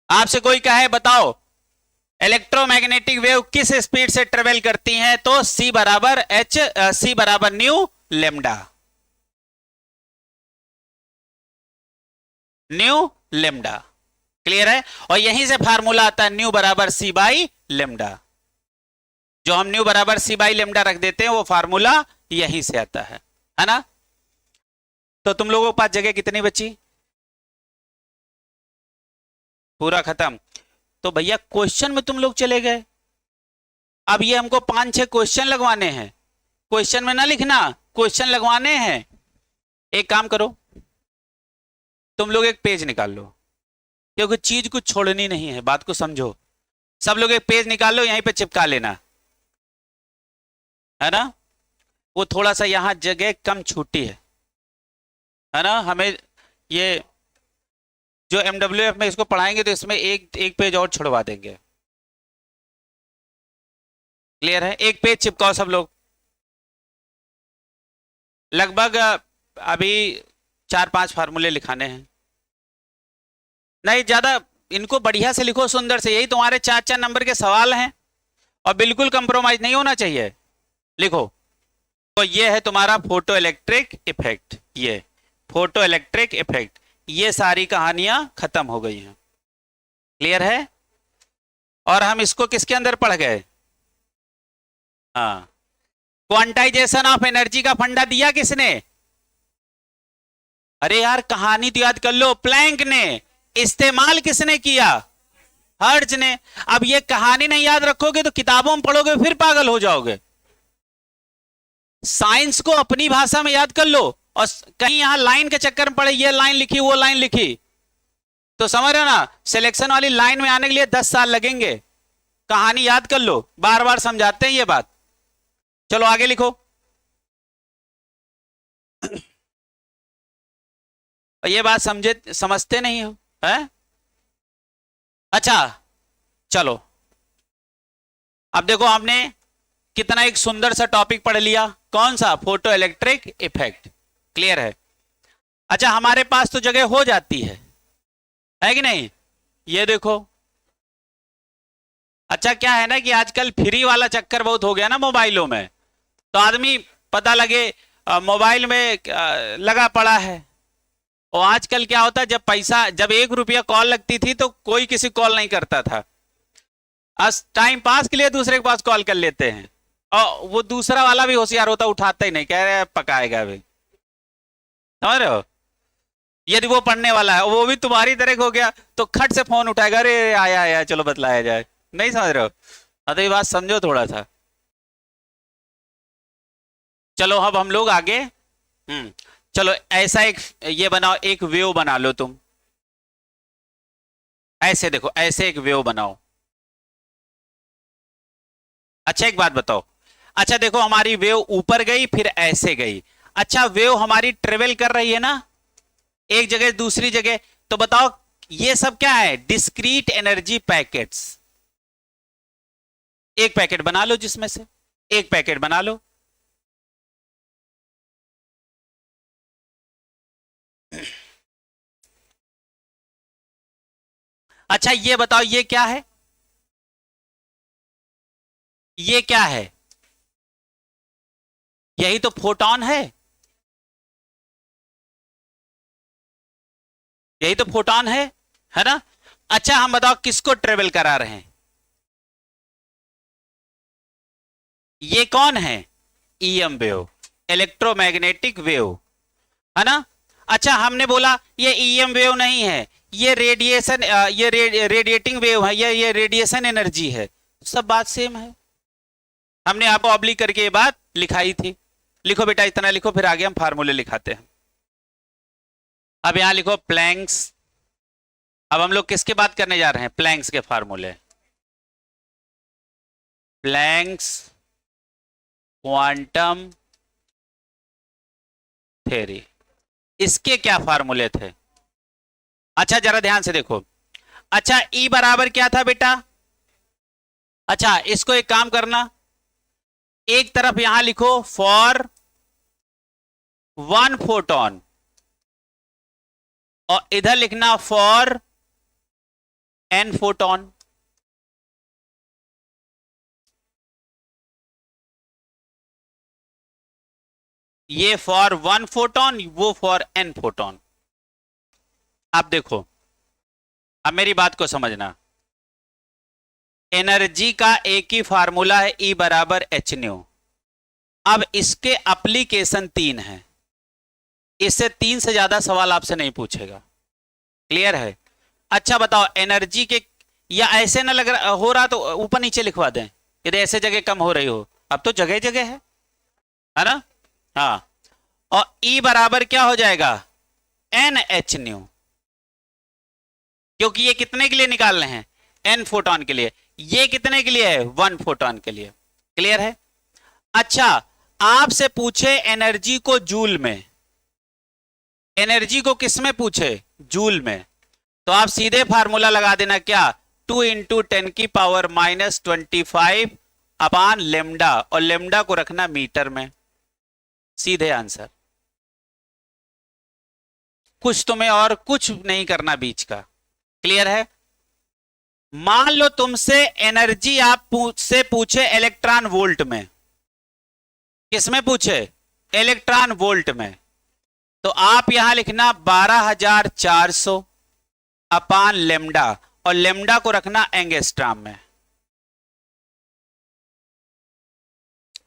आपसे कोई कहे बताओ इलेक्ट्रोमैग्नेटिक वेव किस स्पीड से ट्रेवल करती हैं, तो c बराबर new lambda, new lambda, clear है। और यहीं से फार्मूला आता है न्यू बराबर c/λ, जो हम न्यू बराबर c/λ रख देते हैं वो फार्मूला यहीं से आता है ना। तो तुम लोगों के पास जगह कितनी बची, पूरा खत्म। तो भैया क्वेश्चन में तुम लोग चले गए, अब ये हमको 5-6 क्वेश्चन लगवाने हैं, क्वेश्चन में ना लिखना, क्वेश्चन लगवाने हैं। एक काम करो तुम लोग एक पेज निकाल लो, क्योंकि चीज कुछ छोड़नी नहीं है, बात को समझो। सब लोग एक पेज निकाल लो, यहीं पे चिपका लेना, है ना। वो थोड़ा सा यहां जगह कम छूटी है ना। हमें ये जो MWF में इसको पढ़ाएंगे तो इसमें एक पेज और छुड़वा देंगे, क्लियर है। एक पेज चिपकाओ सब लोग, लगभग अभी 4-5 फार्मूले लिखाने हैं, नहीं ज्यादा, इनको बढ़िया से लिखो, सुंदर से, यही तुम्हारे 4-4 नंबर के सवाल हैं और बिल्कुल कंप्रोमाइज नहीं होना चाहिए, लिखो। तो ये है तुम्हारा फोटो इलेक्ट्रिक इफेक्ट, ये फोटो इलेक्ट्रिक इफेक्ट, ये सारी कहानियां खत्म हो गई हैं, क्लियर है। और हम इसको किसके अंदर पढ़ गए, हाँ, क्वांटाइजेशन ऑफ एनर्जी का फंडा दिया किसने, अरे यार कहानी तो याद कर लो, प्लैंक ने, इस्तेमाल किसने किया, हर्ट्ज ने। अब ये कहानी नहीं याद रखोगे तो किताबों में पढ़ोगे फिर पागल हो जाओगे। साइंस को अपनी भाषा में याद कर लो, और कहीं यहां लाइन के चक्कर में पड़े, ये लाइन लिखी वो लाइन लिखी, तो समझ रहे हो ना, सिलेक्शन वाली लाइन में आने के लिए 10 साल लगेंगे। कहानी याद कर लो, बार बार समझाते हैं ये बात। चलो आगे लिखो। ये बात समझते नहीं हो, है? अच्छा चलो, अब देखो हमने कितना एक सुंदर सा टॉपिक पढ़ लिया, कौन सा? Photo electric effect. क्लियर है? अच्छा, हमारे पास तो जगह हो जाती है कि नहीं? ये देखो, अच्छा क्या है ना कि आजकल फ्री वाला चक्कर बहुत हो गया ना मोबाइलों में, तो आदमी पता लगे मोबाइल में लगा पड़ा है। और आजकल क्या होता है, जब पैसा, जब 1 रुपया कॉल लगती थी तो कोई किसी कॉल नहीं करता था, आज टाइम पास के लिए दूसरे के पास कॉल कर लेते हैं, और वो दूसरा वाला भी होशियार होता, उठाता ही नहीं, कह रहे पकाएगा अभी। समझ रहे हो? यदि वो पढ़ने वाला है, वो भी तुम्हारी तरह हो गया, तो खट से फोन उठाएगा, अरे आया आया चलो बतलाया जाए। नहीं समझ रहे हो? तो ये बात समझो थोड़ा सा। चलो अब हम लोग आगे, चलो ऐसा एक ये बनाओ, एक वेव बना लो तुम, ऐसे देखो, ऐसे एक वेव बनाओ। अच्छा एक बात बताओ, अच्छा देखो हमारी वेव ऊपर गई फिर ऐसे गई, अच्छा वेव हमारी ट्रेवल कर रही है ना एक जगह दूसरी जगह, तो बताओ ये सब क्या है? Discrete energy packets. एक पैकेट बना लो, जिसमें से एक पैकेट बना लो। अच्छा ये बताओ ये क्या है? ये क्या है? यही तो फोटोन यही तो फोटोन है ना? अच्छा हम बताओ किसको ट्रेवल करा रहे हैं? ये कौन है? ईएम वेव, इलेक्ट्रोमैग्नेटिक वेव, है ना? अच्छा हमने बोला ये ईएम वेव नहीं है, ये रेडिएशन, ये रेडिएटिंग वेव है, ये रेडिएशन एनर्जी है, सब बात सेम है। हमने आपको ऑब्लिक करके ये बात लिखाई थी। लिखो बेटा, इतना लिखो, फिर आगे हम फार्मूले लिखाते हैं। अब यहां लिखो प्लैंक्स। अब हम लोग किसकी बात करने जा रहे हैं? प्लैंक्स के फार्मूले, प्लैंक्स क्वांटम थ्योरी। इसके क्या फार्मूले थे? अच्छा जरा ध्यान से देखो। अच्छा E बराबर क्या था बेटा? अच्छा इसको एक काम करना, एक तरफ यहां लिखो फॉर 1 फोटोन, और इधर लिखना फॉर n फोटोन। ये फॉर 1 फोटोन, वो फॉर n फोटोन। आप देखो, अब मेरी बात को समझना, एनर्जी का एक ही फार्मूला है, E बराबर एच न्यू। अब इसके एप्लीकेशन 3 हैं, इससे 3 से ज्यादा सवाल आपसे नहीं पूछेगा। क्लियर है? अच्छा बताओ एनर्जी के, या ऐसे ना लग रहा हो रहा तो ऊपर नीचे लिखवा दें, यदि ऐसे जगह कम हो रही हो, अब तो जगह जगह है ना? हाँ, और E बराबर क्या हो जाएगा? एन एच न्यू, क्योंकि ये कितने के लिए निकाल रहे हैं? n फोटोन के लिए। ये कितने के लिए है? 1 फोटोन के लिए। क्लियर है? अच्छा आपसे पूछे एनर्जी को जूल में, एनर्जी को किस में पूछे? जूल में, तो आप सीधे फार्मूला लगा देना, क्या? 2 इंटू 10 की पावर -25 अपान लेमडा, और लेमडा को रखना मीटर में। सीधे आंसर, कुछ तुम्हें और कुछ नहीं करना बीच का। क्लियर है? मान लो तुमसे एनर्जी आप से पूछे इलेक्ट्रॉन वोल्ट में, किसमें पूछे? इलेक्ट्रॉन वोल्ट में, तो आप यहां लिखना 12400 अपान लेमडा, और लेमडा को रखना एंगस्ट्रॉम में।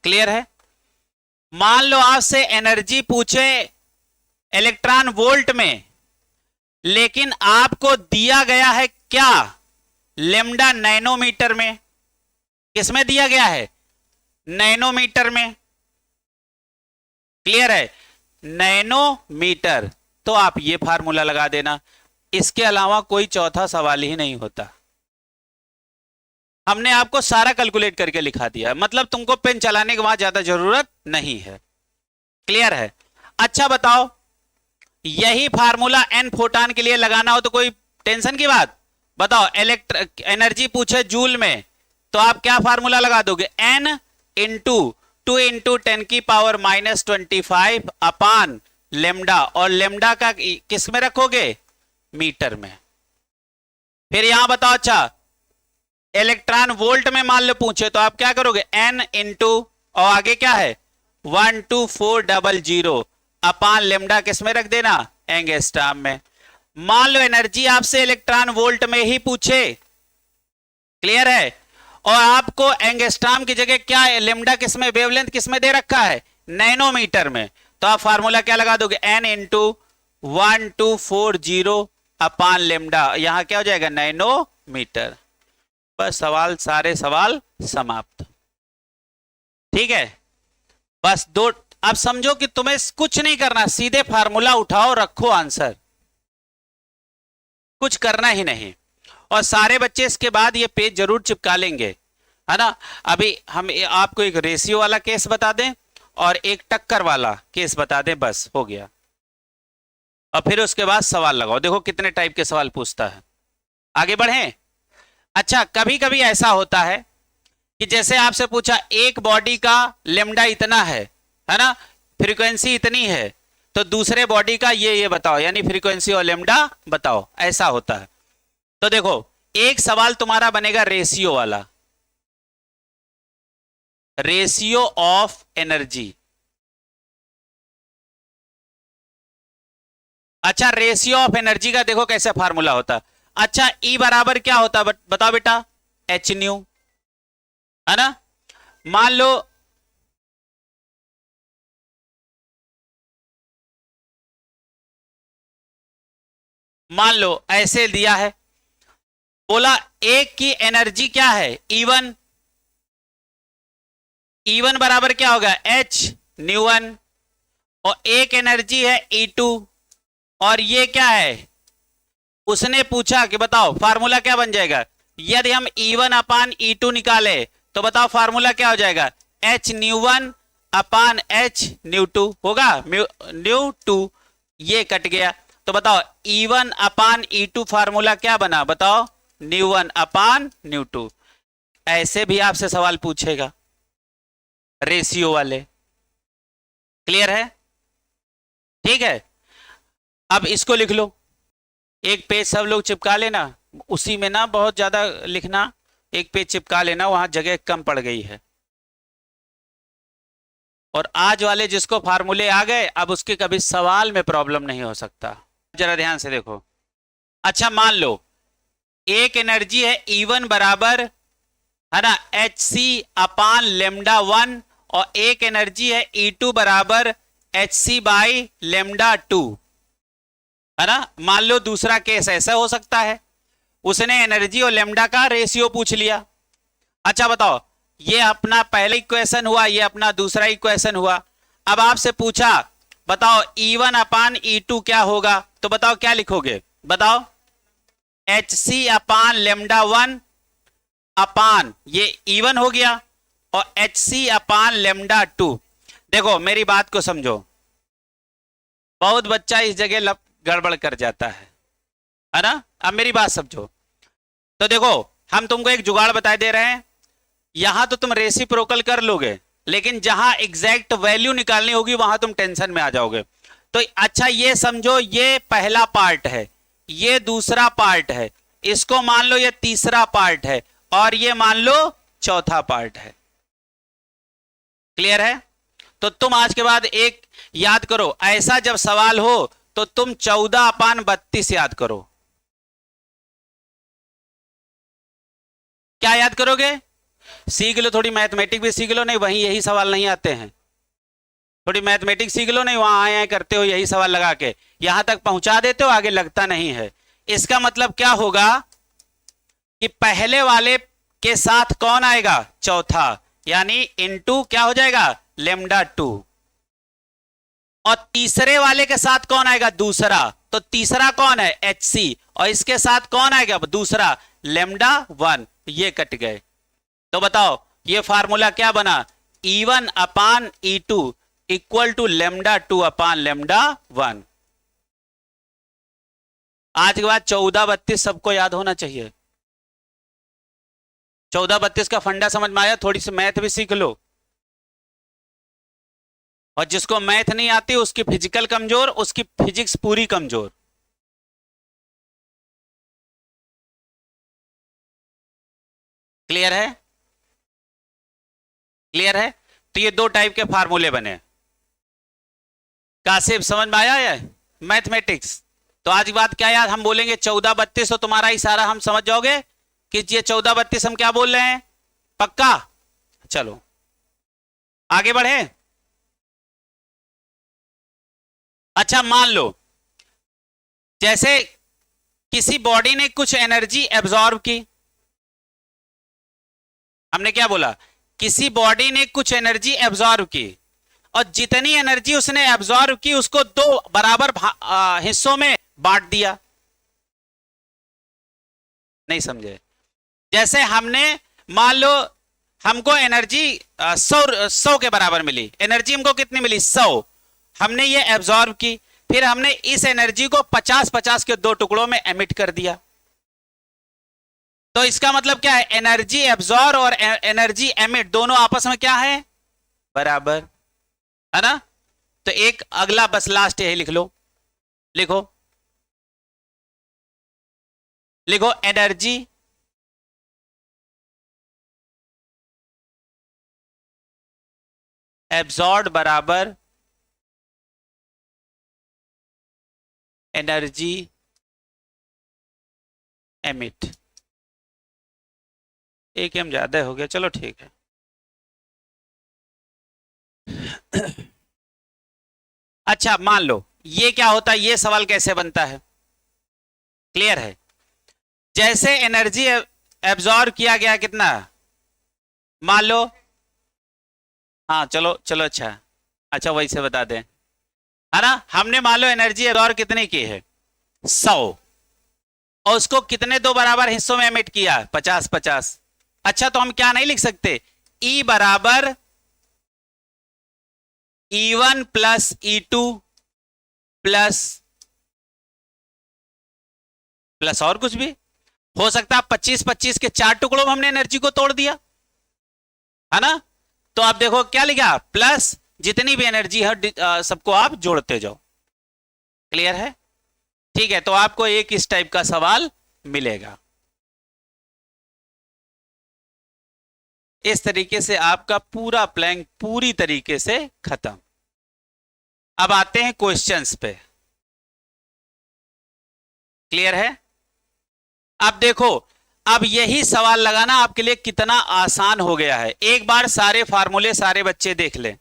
क्लियर है? मान लो आपसे एनर्जी पूछे इलेक्ट्रॉन वोल्ट में, लेकिन आपको दिया गया है क्या? लेमडा नैनोमीटर में। किसमें दिया गया है? नैनोमीटर में। क्लियर है? नैनोमीटर, तो आप ये फार्मूला लगा देना। इसके अलावा कोई चौथा सवाल ही नहीं होता। हमने आपको सारा कैलकुलेट करके लिखा दिया, मतलब तुमको पेन चलाने के बाद ज्यादा जरूरत नहीं है। क्लियर है? अच्छा बताओ, यही फार्मूला एन फोटॉन के लिए लगाना हो तो कोई टेंशन की बात? बताओ, एनर्जी पूछे जूल में, तो आप क्या फार्मूला लगा दोगे? एन इंटू 2 इंटू 10 की पावर -25 अपान लेमडा, और लेमडा का किस में रखोगे? मीटर में। फिर यहां बताओ, अच्छा इलेक्ट्रॉन वोल्ट में मान लो पूछे तो आप क्या करोगे? एन इंटू, और आगे क्या है? 12400 अपान लेमडा किस में रख देना? एंगस्ट्रॉम में। मान लो एनर्जी आपसे इलेक्ट्रॉन वोल्ट में ही पूछे, क्लियर है, और आपको एंगस्ट्रॉम की जगह क्या है? लेमडा किस में, वेवलेंथ किस में दे रखा है? नैनोमीटर में। तो आप फार्मूला क्या लगा दोगे? एन इंटू 1240 अपान लेमडा, यहां क्या हो जाएगा? नैनोमीटर। बस सवाल, सारे सवाल समाप्त। ठीक है, बस दो। अब समझो कि तुम्हें कुछ नहीं करना, सीधे फार्मूला उठाओ, रखो आंसर, कुछ करना ही नहीं। और सारे बच्चे इसके बाद ये पेज जरूर चिपका लेंगे, है ना। अभी हम आपको एक रेशियो वाला केस बता दें और एक टक्कर वाला केस बता दें, बस हो गया। और फिर उसके बाद सवाल लगाओ, देखो कितने टाइप के सवाल पूछता है। आगे बढ़ें। अच्छा, कभी कभी ऐसा होता है कि जैसे आपसे पूछा एक बॉडी का लेमडा इतना है ना, फ्रीक्वेंसी इतनी है, तो दूसरे बॉडी का ये बताओ, यानी फ्रीक्वेंसी और लेमडा बताओ, ऐसा होता है। तो देखो, एक सवाल तुम्हारा बनेगा रेशियो वाला, रेशियो ऑफ एनर्जी। अच्छा, रेशियो ऑफ एनर्जी का देखो कैसे फार्मूला होता है। अच्छा, E बराबर क्या होता है बताओ बेटा? एच न्यू, है ना। मान लो ऐसे दिया है, बोला एक की एनर्जी क्या है? E1, E1 बराबर क्या होगा? H न्यू1, और एक एनर्जी है E2, और ये क्या है? उसने पूछा कि बताओ फार्मूला क्या बन जाएगा? यदि हम E1 अपान E2 निकाले तो बताओ फार्मूला क्या हो जाएगा? H न्यू1 अपान H न्यू2 होगा, न्यू2, ये कट गया। तो बताओ E1 अपान E2 फार्मूला क्या बना? बताओ, न्यू1 अपान न्यू2। ऐसे भी आपसे सवाल पूछेगा रेशियो वाले। क्लियर है? ठीक है, अब इसको लिख लो, एक पेज सब लोग चिपका लेना, उसी में ना बहुत ज्यादा लिखना, एक पेज चिपका लेना, वहां जगह कम पड़ गई है। और आज वाले जिसको फार्मूले आ गए, अब उसके कभी सवाल में प्रॉब्लम नहीं हो सकता। जरा ध्यान से देखो। अच्छा, मान लो एक एनर्जी है E1 बराबर, है ना, Hc अपान लेमडा 1, और एक एनर्जी है E2 बराबर Hc बाई लेमडा 2, है ना। मान लो दूसरा केस ऐसा हो सकता है, उसने एनर्जी और लेमडा का रेशियो पूछ लिया। अच्छा बताओ, ये अपना पहला इक्वेशन हुआ, ये अपना दूसरा इक्वेशन हुआ। अब आपसे पूछा बताओ E1 अपान E2 क्या होगा, तो बताओ क्या लिखोगे? बताओ, Hc अपान लेमडा 1 अपान ये E1 हो गया, और Hc अपान लेमडा 2। देखो मेरी बात को समझो, बहुत बच्चा इस जगह गड़बड़ कर जाता है ना। अब मेरी बात समझो। तो देखो, हम तुमको एक जुगाड़ बता दे रहे हैं, यहां तो तुम रेसिप्रोकल कर लोगे, लेकिन जहां एग्जैक्ट वैल्यू निकालनी होगी वहां तुम टेंशन में आ जाओगे। तो अच्छा ये समझो, ये पहला पार्ट है, ये दूसरा पार्ट है, इसको मान लो ये तीसरा पार्ट है, और ये मान लो चौथा पार्ट है। क्लियर है? तो तुम आज के बाद एक याद करो, ऐसा जब सवाल हो तो तुम 14 अपान 32 याद करो। क्या याद करोगे? सीख लो, थोड़ी मैथमेटिक्स भी सीख लो, नहीं वहीं यही सवाल नहीं आते हैं। थोड़ी मैथमेटिक्स सीख लो, नहीं वहां आए करते हो यही सवाल लगा के यहां तक पहुंचा देते हो, आगे लगता नहीं है। इसका मतलब क्या होगा कि पहले वाले के साथ कौन आएगा? चौथा, यानी इनटू क्या हो जाएगा? लेमडा 2। और तीसरे वाले के साथ कौन आएगा, दूसरा, तो तीसरा कौन है, HC, और इसके साथ कौन आएगा, दूसरा, लेमडा 1, ये कट गए। तो बताओ ये फार्मूला क्या बना, E1 upon E2 equal to lambda 2 upon lambda 1। आज के बाद 1432 सबको याद होना चाहिए। 1432 का फंडा समझ में आया, थोड़ी सी मैथ भी सीख लो। और जिसको मैथ नहीं आती उसकी फिजिकल कमजोर, उसकी फिजिक्स पूरी कमजोर। क्लियर है, क्लियर है। तो ये दो टाइप के फार्मूले बने। कासिफ समझ में आया है मैथमेटिक्स। तो आज की बात क्या यार, हम बोलेंगे 1432 तो तुम्हारा इशारा हम समझ जाओगे कि ये 1432 हम क्या बोल रहे हैं, पक्का। चलो आगे बढ़े। अच्छा मान लो जैसे किसी बॉडी ने कुछ एनर्जी एब्जॉर्ब की, हमने क्या बोला, किसी बॉडी ने कुछ एनर्जी एब्जॉर्ब की, और जितनी एनर्जी उसने एब्जॉर्ब की उसको दो बराबर हिस्सों में बांट दिया। नहीं समझे, जैसे हमने मान लो हमको एनर्जी 100 के बराबर मिली, एनर्जी हमको कितनी मिली, 100, हमने ये एब्जॉर्ब की, फिर हमने इस एनर्जी को 50-50 के दो टुकड़ों में एमिट कर दिया। तो इसका मतलब क्या है, एनर्जी एब्जॉर्ब और एनर्जी एमिट दोनों आपस में क्या है, बराबर, है ना। तो एक अगला बस लास्ट यही लिख लो, लिखो लिखो एनर्जी एब्जॉर्ब बराबर एनर्जी एमिट। एक एम ज्यादा हो गया, चलो ठीक है। अच्छा मान लो ये क्या होता है, ये सवाल कैसे बनता है, क्लियर है। जैसे एनर्जी एब्जॉर्ब किया गया कितना, मान लो, हाँ चलो चलो, अच्छा वही से बता दें, है ना। हमने मान लो एनर्जी एब्जॉर्ब कितनी की है, 100, और उसको कितने दो बराबर हिस्सों में एमिट किया, 50-50। अच्छा तो हम क्या नहीं लिख सकते, E बराबर E1 प्लस E2 प्लस और कुछ भी हो सकता है, 25-25 के 4 टुकड़ों में हमने एनर्जी को तोड़ दिया, है ना। तो आप देखो क्या लिखा, प्लस जितनी भी एनर्जी है सबको आप जोड़ते जाओ। क्लियर है, ठीक है। तो आपको एक इस टाइप का सवाल मिलेगा। इस तरीके से आपका पूरा प्लान पूरी तरीके से खत्म। अब आते हैं क्वेश्चंस पे, क्लियर है। अब देखो, अब यही सवाल लगाना आपके लिए कितना आसान हो गया है। एक बार सारे फार्मूले सारे बच्चे देख लें,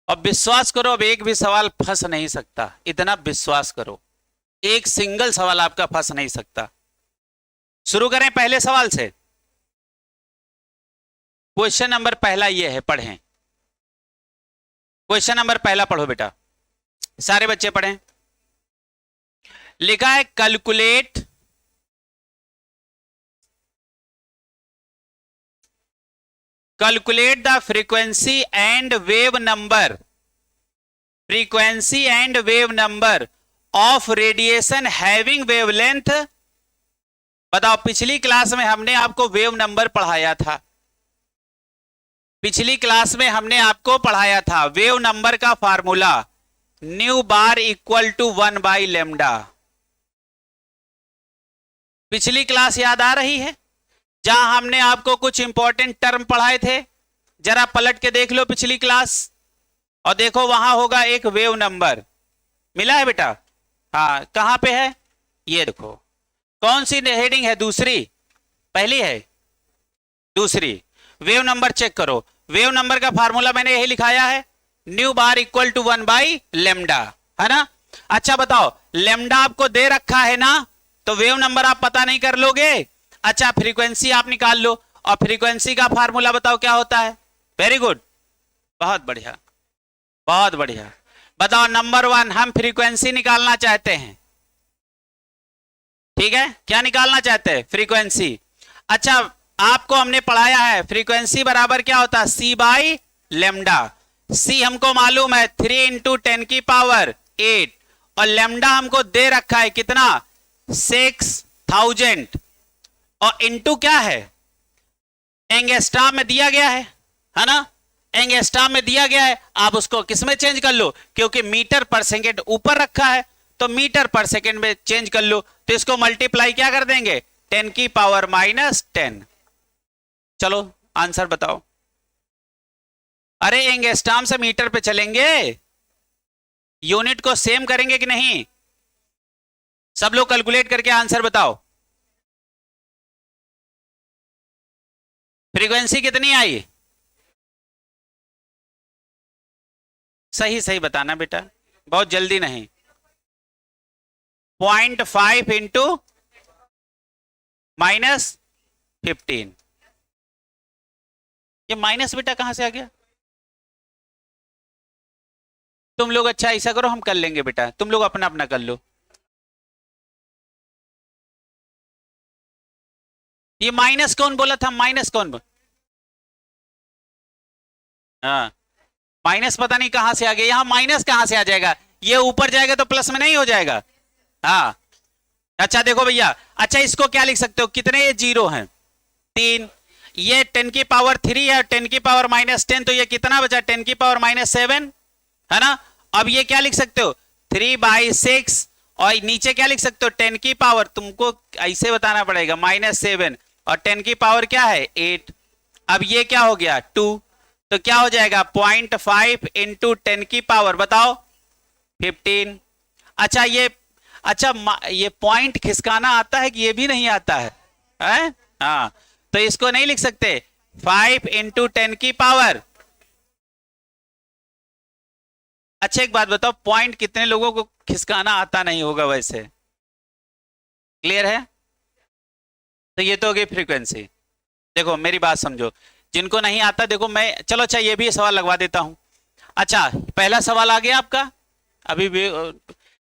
और विश्वास करो अब एक भी सवाल फंस नहीं सकता, इतना विश्वास करो, एक सिंगल सवाल आपका फंस नहीं सकता। शुरू करें पहले सवाल से। क्वेश्चन नंबर पहला ये है, पढ़ें। क्वेश्चन नंबर पहला पढ़ो बेटा, सारे बच्चे पढ़ें। लिखा है calculate the frequency and wave number of radiation having wavelength. बताओ, पिछली क्लास में हमने आपको वेव नंबर पढ़ाया था, पिछली क्लास में हमने आपको पढ़ाया था वेव नंबर का formula nu bar equal to 1/λ। पिछली क्लास याद आ रही है, जहां हमने आपको कुछ इंपॉर्टेंट टर्म पढ़ाए थे। जरा पलट के देख लो पिछली क्लास, और देखो वहां होगा एक वेव नंबर मिला है बेटा। हाँ कहां पे है, ये देखो। कौन सी हेडिंग है, दूसरी, पहली है, दूसरी। वेव नंबर चेक करो, वेव नंबर का फार्मूला मैंने यही लिखाया है, न्यू बार इक्वल टू 1/λ, है ना। अच्छा बताओ, लेमडा आपको दे रखा है ना, तो वेव नंबर आप पता नहीं कर लोगे। अच्छा फ्रीक्वेंसी आप निकाल लो, और फ्रीक्वेंसी का फार्मूला बताओ क्या होता है। वेरी गुड, बहुत बढ़िया। बहुत बढ़िया। बताओ नंबर 1, हम फ्रीक्वेंसी निकालना चाहते हैं, ठीक है, क्या निकालना चाहते हैं? फ्रीक्वेंसी। अच्छा, आपको हमने पढ़ाया है फ्रीक्वेंसी बराबर क्या होता है? C by lambda. सी हमको मालूम है 3 इंटू 10 की पावर 8, और लेमडा हमको दे रखा है कितना? 6000, और इंटू क्या है? एंगस्ट्रॉम में दिया गया है ना? एंगस्ट्रॉम में दिया गया है, आप उसको किस में चेंज कर लो, क्योंकि मीटर पर सेकेंड ऊपर रखा है, तो मीटर पर सेकेंड में चेंज कर लो, तो इसको मल्टीप्लाई क्या कर देंगे? 10 की पावर -10। चलो आंसर बताओ। अरे एंगस्ट्रॉम से मीटर पे चलेंगे, यूनिट को सेम करेंगे कि नहीं? सब लोग कैलकुलेट करके आंसर बताओ। फ्रीक्वेंसी कितनी आई? सही सही बताना बेटा, बहुत जल्दी नहीं। 0.5 इंटू -15। ये माइनस बेटा कहां से आ गया? तुम लोग अच्छा ऐसा करो, हम कर लेंगे बेटा, तुम लोग अपना अपना कर लो। ये माइनस कौन बोला था? माइनस कौन बोला? हाँ, माइनस पता नहीं कहां से आ गया। यहां माइनस कहां से आ जाएगा? ये ऊपर जाएगा तो प्लस में नहीं हो जाएगा? हाँ, अच्छा देखो भैया, अच्छा इसको क्या लिख सकते हो? कितने ये जीरो हैं? 3। ये 10 की पावर 3 है, 10 की पावर -10, तो ये कितना बचा? 10 की पावर -7 है ना? अब ये क्या लिख सकते हो? 3/6, और नीचे क्या लिख सकते हो? 10 की पावर, तुमको ऐसे बताना पड़ेगा, -7, और 10 की पावर क्या है? 8। अब ये क्या हो गया? 2, तो क्या हो जाएगा? 0.5 इंटू 10 की पावर बताओ 15। अच्छा ये पॉइंट खिसकाना आता है कि ये भी नहीं आता है? हाँ, तो इसको नहीं लिख सकते 5 इंटू 10 की पावर। अच्छा एक बात बताओ, पॉइंट कितने लोगों को खिसकाना आता नहीं होगा वैसे? क्लियर है? तो ये तो हो गई फ्रीक्वेंसी। देखो मेरी बात समझो, जिनको नहीं आता देखो मैं, चलो अच्छा ये भी सवाल लगवा देता हूं। अच्छा पहला सवाल आ गया आपका। अभी भी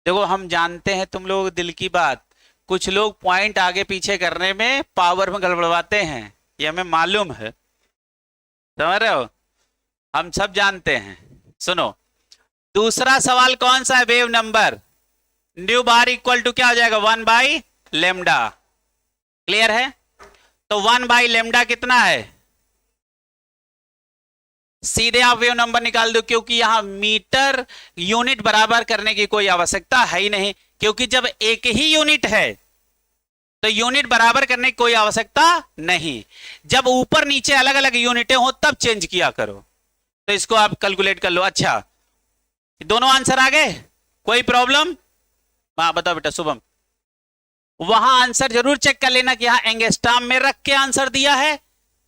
देखो, हम जानते हैं तुम लोग दिल की बात, कुछ लोग पॉइंट आगे पीछे करने में पावर में गड़बड़वाते हैं, ये हमें मालूम है, समझ रहे हो, हम सब जानते हैं। सुनो, दूसरा सवाल कौन सा है? Wave number nu bar equal to क्या हो जाएगा? 1/λ। क्लियर है? तो 1/λ कितना है? सीधे आप वेव नंबर निकाल दो, क्योंकि यहां मीटर यूनिट बराबर करने की कोई आवश्यकता है ही नहीं, क्योंकि जब एक ही यूनिट है तो यूनिट बराबर करने की कोई आवश्यकता नहीं। जब ऊपर नीचे अलग अलग यूनिटें हो तब चेंज किया करो। तो इसको आप कैलकुलेट कर लो। अच्छा दोनों आंसर आ गए, कोई प्रॉब्लम? हाँ बताओ बेटा शुभम। वहां आंसर जरूर चेक कर लेना कि यहां एंगस्ट्रॉम में रख के आंसर दिया है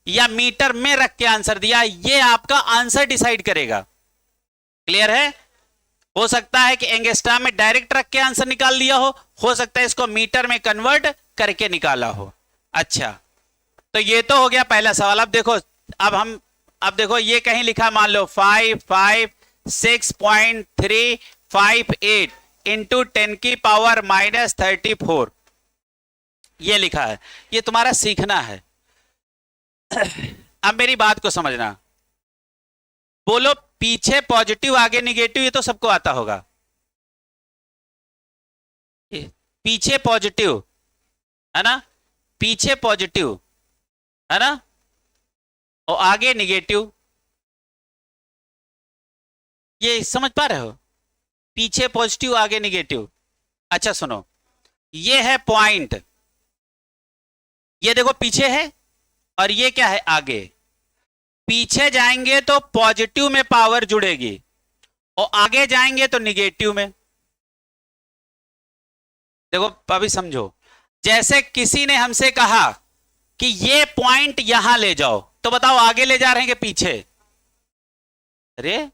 या मीटर में रख के आंसर दिया, ये आपका आंसर डिसाइड करेगा। क्लियर है? हो सकता है कि एंगस्ट्रॉम में डायरेक्ट रख के आंसर निकाल दिया हो सकता है इसको मीटर में कन्वर्ट करके निकाला हो। अच्छा तो ये तो हो गया पहला सवाल। अब देखो, अब देखो ये कहीं लिखा, मान लो 556.358 इंटू 10 की पावर -34, ये लिखा है। ये तुम्हारा सीखना है। अब मेरी बात को समझना, बोलो पीछे पॉजिटिव आगे निगेटिव, ये तो सबको आता होगा। पीछे पॉजिटिव है ना, पीछे पॉजिटिव है ना, और आगे निगेटिव, ये समझ पा रहे हो? पीछे पॉजिटिव आगे निगेटिव। अच्छा सुनो, ये है पॉइंट, ये देखो पीछे है और ये क्या है? आगे। पीछे जाएंगे तो पॉजिटिव में पावर जुड़ेगी और आगे जाएंगे तो निगेटिव में। देखो अभी समझो, जैसे किसी ने हमसे कहा कि ये पॉइंट यहां ले जाओ, तो बताओ आगे ले जा रहे हैं कि पीछे? अरे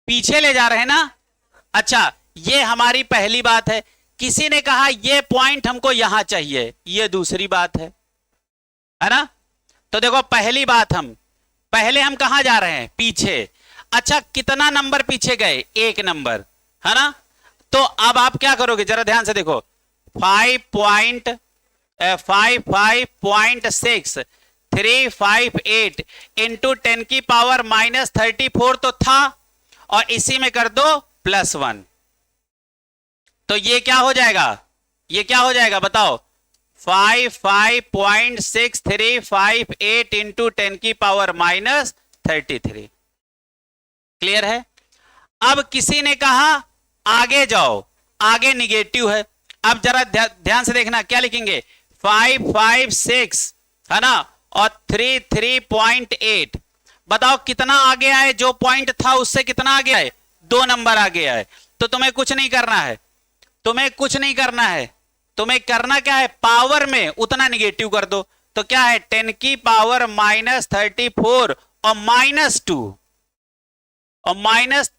पीछे ले जा रहे हैं ना। अच्छा ये हमारी पहली बात है। किसी ने कहा ये पॉइंट हमको यहां चाहिए, ये दूसरी बात है ना। तो देखो पहली बात, हम पहले हम कहां जा रहे हैं? पीछे। अच्छा कितना नंबर पीछे गए, एक नंबर, है ना। तो अब आप क्या करोगे जरा ध्यान से देखो, 55.6 इंटू 10 की पावर -34 तो था, और इसी में कर दो +1, तो ये क्या हो जाएगा, ये क्या हो जाएगा बताओ, 55.6358 इंटू 10 की पावर -33। क्लियर है। अब किसी ने कहा आगे जाओ, आगे निगेटिव है। अब जरा ध्यान से देखना, क्या लिखेंगे, 556 है ना, और 33.8, बताओ कितना आगे आए, जो पॉइंट था उससे कितना आगे आए, 2 नंबर आगे आए। तो तुम्हें कुछ नहीं करना है, तुम्हें कुछ नहीं करना है, तुम्हें करना क्या है, पावर में उतना निगेटिव कर दो। तो क्या है, 10 की पावर -34 और -2 और माइनस,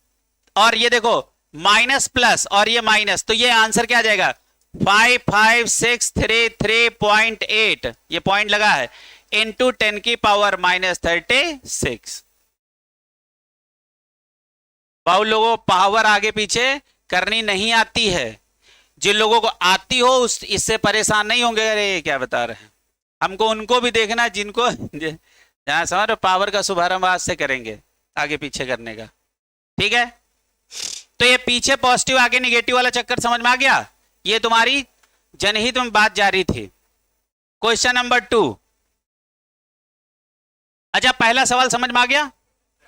और ये देखो माइनस प्लस और ये माइनस, तो ये आंसर क्या आ जाएगा, 55633.8, ये पॉइंट लगा है, इंटू 10 की पावर -36। बहुत लोगों पावर आगे पीछे करनी नहीं आती है, जिन लोगों को आती हो इससे परेशान नहीं होंगे, अरे ये क्या बता रहे हैं। हमको उनको भी देखना जिनको जहां समझ पावर का शुभारंभ आज से करेंगे, आगे पीछे करने का, ठीक है। तो ये पीछे पॉजिटिव आगे निगेटिव वाला चक्कर समझ में आ गया, ये तुम्हारी जनहित में बात जारी थी। क्वेश्चन नंबर 2, अच्छा पहला सवाल समझ में आ गया,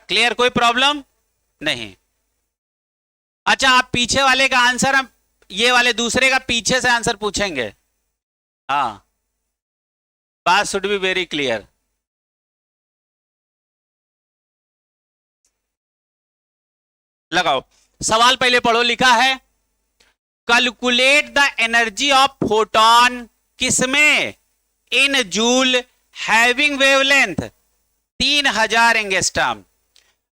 क्लियर, कोई प्रॉब्लम नहीं। अच्छा आप पीछे वाले का आंसर, हम ये वाले दूसरे का पीछे से आंसर पूछेंगे, हाँ, बात शुड बी वेरी क्लियर। लगाओ सवाल, पहले पढ़ो, लिखा है calculate the energy of photon, किसमें, in joule having wavelength 3000 angstrom.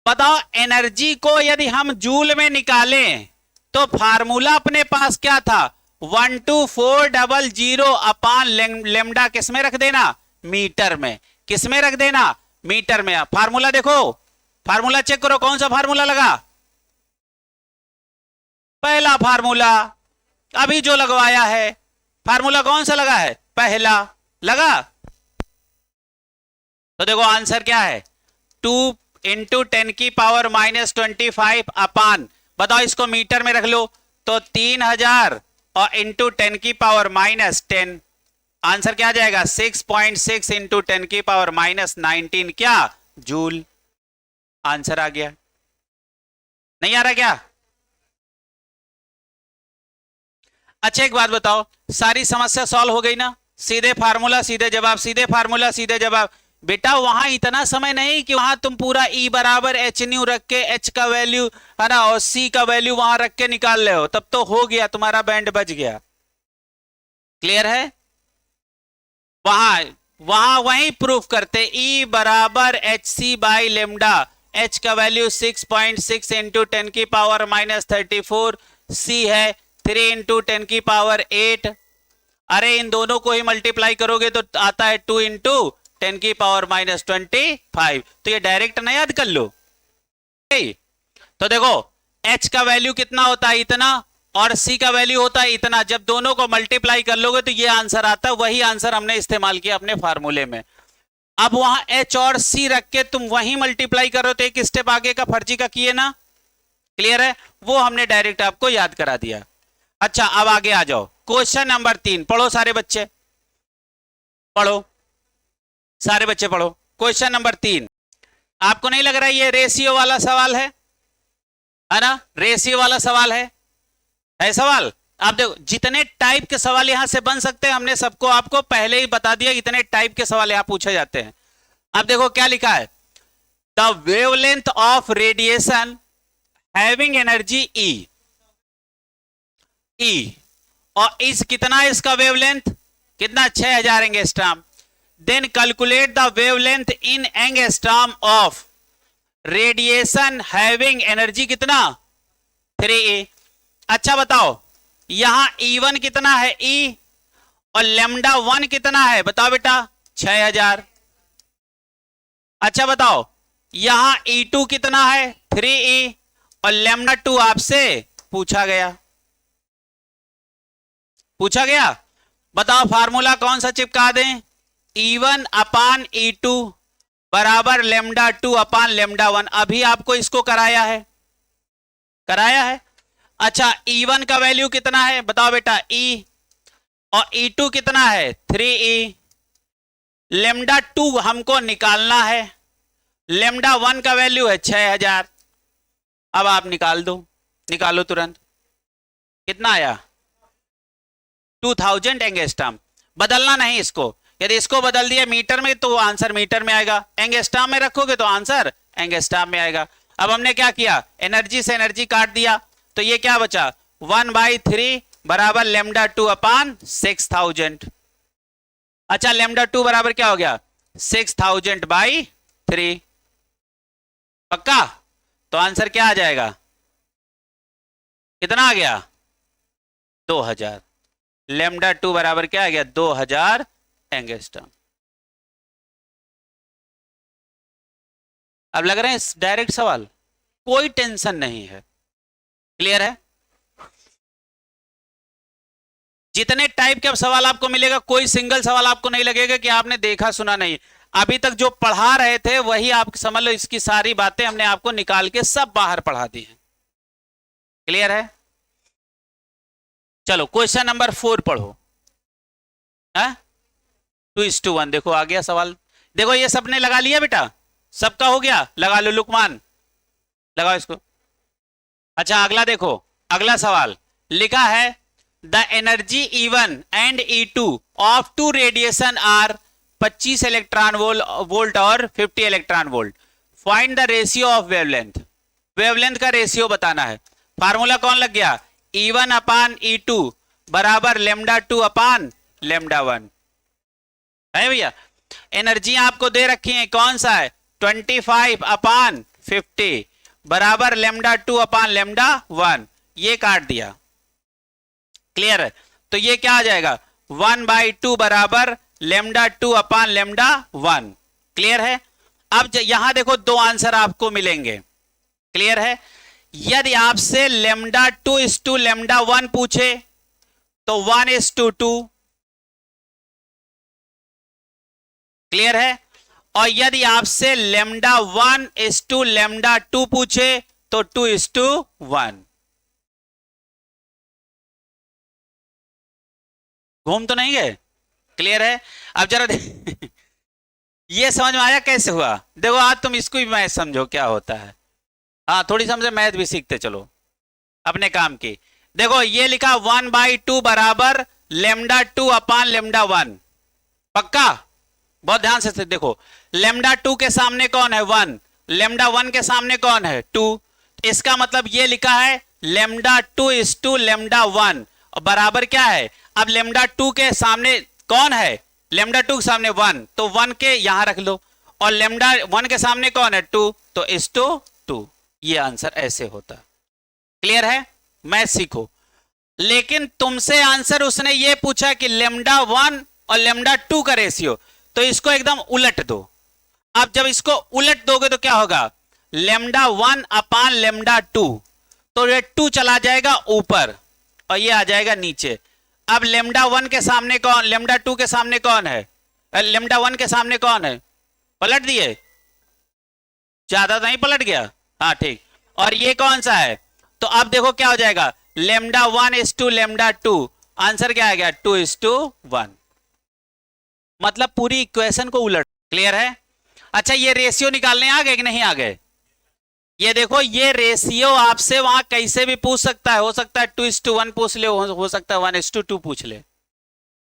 बताओ एनर्जी को यदि हम जूल में निकालें तो फार्मूला अपने पास क्या था, 12400 अपान लेमडा, किसमें रख देना, मीटर में, किसमें रख देना, मीटर में। फार्मूला देखो, फार्मूला चेक करो, कौन सा फार्मूला लगा, पहला फार्मूला, अभी जो लगवाया है फार्मूला कौन सा लगा है, पहला लगा। तो देखो आंसर क्या है, 2 इंटू 10 की पावर -25 अपान, बताओ इसको मीटर में रख लो तो 3000 और इंटू 10 की पावर -10, आंसर क्या आ जाएगा, 6.6 इंटू 10 की पावर -19, क्या, जूल। आंसर आ गया, नहीं आ रहा क्या। अच्छा एक बात बताओ, सारी समस्या सॉल्व हो गई ना, सीधे फार्मूला सीधे जवाब, सीधे फार्मूला सीधे जवाब। बेटा वहां इतना समय नहीं कि वहां तुम पूरा E बराबर एच न्यू रख के H का वैल्यू है ना और C का वैल्यू वहां रख के निकाल रहे हो, तब तो हो गया, तुम्हारा बैंड बच गया। क्लियर है, वहां वहीं प्रूफ करते, E बराबर HC बाई लेमडा, H का वैल्यू 6.6 इंटू 10 की पावर -34, C है 3 इंटू 10 की पावर 8। अरे इन दोनों को ही मल्टीप्लाई करोगे तो आता है 2 इंटू 10 की पावर -25, तो ये डायरेक्ट ना याद कर लो। तो देखो H का वैल्यू कितना होता है, इतना, और C का वैल्यू होता है इतना, जब दोनों को मल्टीप्लाई कर लोगे तो ये आंसर आता है, वही आंसर हमने इस्तेमाल किया अपने फार्मूले में। अब वहां H और C रख के तुम वही मल्टीप्लाई करो तो एक स्टेप आगे का फर्जी का किए ना, क्लियर है, वो हमने डायरेक्ट आपको याद करा दिया। अच्छा अब आगे आ जाओ, क्वेश्चन नंबर 3, पढ़ो सारे बच्चे, पढ़ो सारे बच्चे पढ़ो। क्वेश्चन नंबर 3, आपको नहीं लग रहा ये रेशियो वाला सवाल है ना, रेशियो वाला सवाल है सवाल। आप देखो जितने टाइप के सवाल यहां से बन सकते हैं, हमने सबको आपको पहले ही बता दिया, इतने टाइप के सवाल यहां पूछे जाते हैं। अब देखो क्या लिखा है, the wavelength of radiation having energy E, और इस कितना इसका वेवलेंथ कितना, 6000 angstrom. Then calculate the wavelength in angstrom of radiation having energy कितना, 3A। अच्छा बताओ यहां E1 कितना है, E, और लेमडा 1 कितना है, बताओ बेटा, 6000। अच्छा बताओ यहां E2 कितना है 3E, और लेमडा 2 आपसे पूछा गया। बताओ फार्मूला कौन सा चिपका दें? E1 अपान E2 बराबर लेमडा 2 अपान लेमडा 1। अभी आपको इसको कराया है। अच्छा, E1 का वैल्यू कितना है बताओ बेटा E, और E2 कितना है 3E। लेमडा 2 हमको निकालना है, लेमडा 1 का वैल्यू है 6000। अब आप निकालो तुरंत। कितना आया 2000 एंगस्ट्रॉम। बदलना नहीं इसको, यदि इसको बदल दिया मीटर में तो आंसर मीटर में आएगा, एंगस्ट्रॉम में रखोगे तो आंसर एंगस्ट्रॉम में आएगा। अब हमने क्या किया, एनर्जी से एनर्जी काट दिया, तो ये क्या बचा 1/3 बराबर लेमडा 2 अपान 6000। अच्छा, लेमडा 2 बराबर क्या हो गया 6000/3। पक्का? तो आंसर क्या आ जाएगा, कितना आ गया 2000। लेमडा 2 बराबर क्या आ गया 2000 एंगस्ट्रॉम। अब लग रहे हैं डायरेक्ट सवाल, कोई टेंशन नहीं है। क्लियर है? जितने टाइप के अब सवाल आपको मिलेगा, कोई सिंगल सवाल आपको नहीं लगेगा कि आपने देखा सुना नहीं। अभी तक जो पढ़ा रहे थे वही आप समझ लो, इसकी सारी बातें हमने आपको निकाल के सब बाहर पढ़ा दी हैं। क्लियर है? चलो क्वेश्चन नंबर 4 पढ़ो। 2:1 देखो आ गया सवाल। देखो ये सबने लगा लिया बेटा, सबका हो गया, लगा लो लुकमान, लगाओ इसको। अच्छा अगला देखो, अगला सवाल लिखा है the energy E1 and E2 of two radiation are 25 electron volt और 50 electron volt. Find the ratio of wavelength. Wavelength का रेशियो बताना है। फार्मूला कौन लग गया, E1 अपान E2 बराबर लेमडा 2 अपान लेमडा 1 है भैया। एनर्जी आपको दे रखी है, कौन सा है 25 अपान 50 बराबर लेमडा 2 अपान लेमडा 1। ये काट दिया। क्लियर है? तो ये क्या आ जाएगा 1/2 बराबर लेमडा 2 अपान लेमडा 1। क्लियर है? अब यहां देखो दो आंसर आपको मिलेंगे। क्लियर है? यदि आपसे लेमडा 2:2 लेमडा 1 पूछे तो 1:2। क्लियर है? और यदि आपसे लेमडा 1:2 लेमडा 2 पूछे तो 2:1। घूम तो नहीं गए? क्लियर है? अब जरा ये समझ में आया कैसे हुआ? देखो आज तुम इसको भी मैथ समझो क्या होता है। हाँ थोड़ी समझे, मैथ भी सीखते चलो अपने काम की। देखो ये लिखा 1/2 बराबर लेमडा 2 अपान लेमडा 1। पक्का? बहुत ध्यान से देखो, लेमडा 2 के सामने कौन है 1, लेमडा 1 के सामने कौन है 2। इसका मतलब ये लिखा है लेमडा 2:2 लेमडा 1 और बराबर क्या है, अब लेमडा 2 के सामने कौन है, लेमडा 2 के सामने 1, तो 1 के यहां रख लो, और लेमडा 1 के सामने कौन है 2, तो इस 2। ये आंसर ऐसे होता। क्लियर है? मैथ सीखो। लेकिन तुमसे आंसर उसने ये पूछा कि लेमडा 1 और लेमडा 2 का रेशियो, तो इसको एकदम उलट दो। अब जब इसको उलट दोगे तो क्या होगा, लेमडा 1 अपान लेमडा 2, तो ये 2 चला जाएगा ऊपर और ये आ जाएगा नीचे। अब लेमडा 1 के सामने कौन, लेमडा 2 के सामने कौन है, लेमडा 1 के सामने कौन है, पलट दिए, ज्यादा नहीं पलट गया, हाँ ठीक। और ये कौन सा है, तो अब देखो क्या हो जाएगा, लेमडा 1:2 लेमडा 2, आंसर क्या आ गया 2:1। मतलब पूरी इक्वेशन को उलट। क्लियर है? अच्छा ये रेशियो निकालने आ गए कि नहीं आ गए? ये देखो ये रेशियो आपसे वहां कैसे भी पूछ सकता है, हो सकता है 2:1 पूछ ले, हो सकता है 1:2 पूछ ले।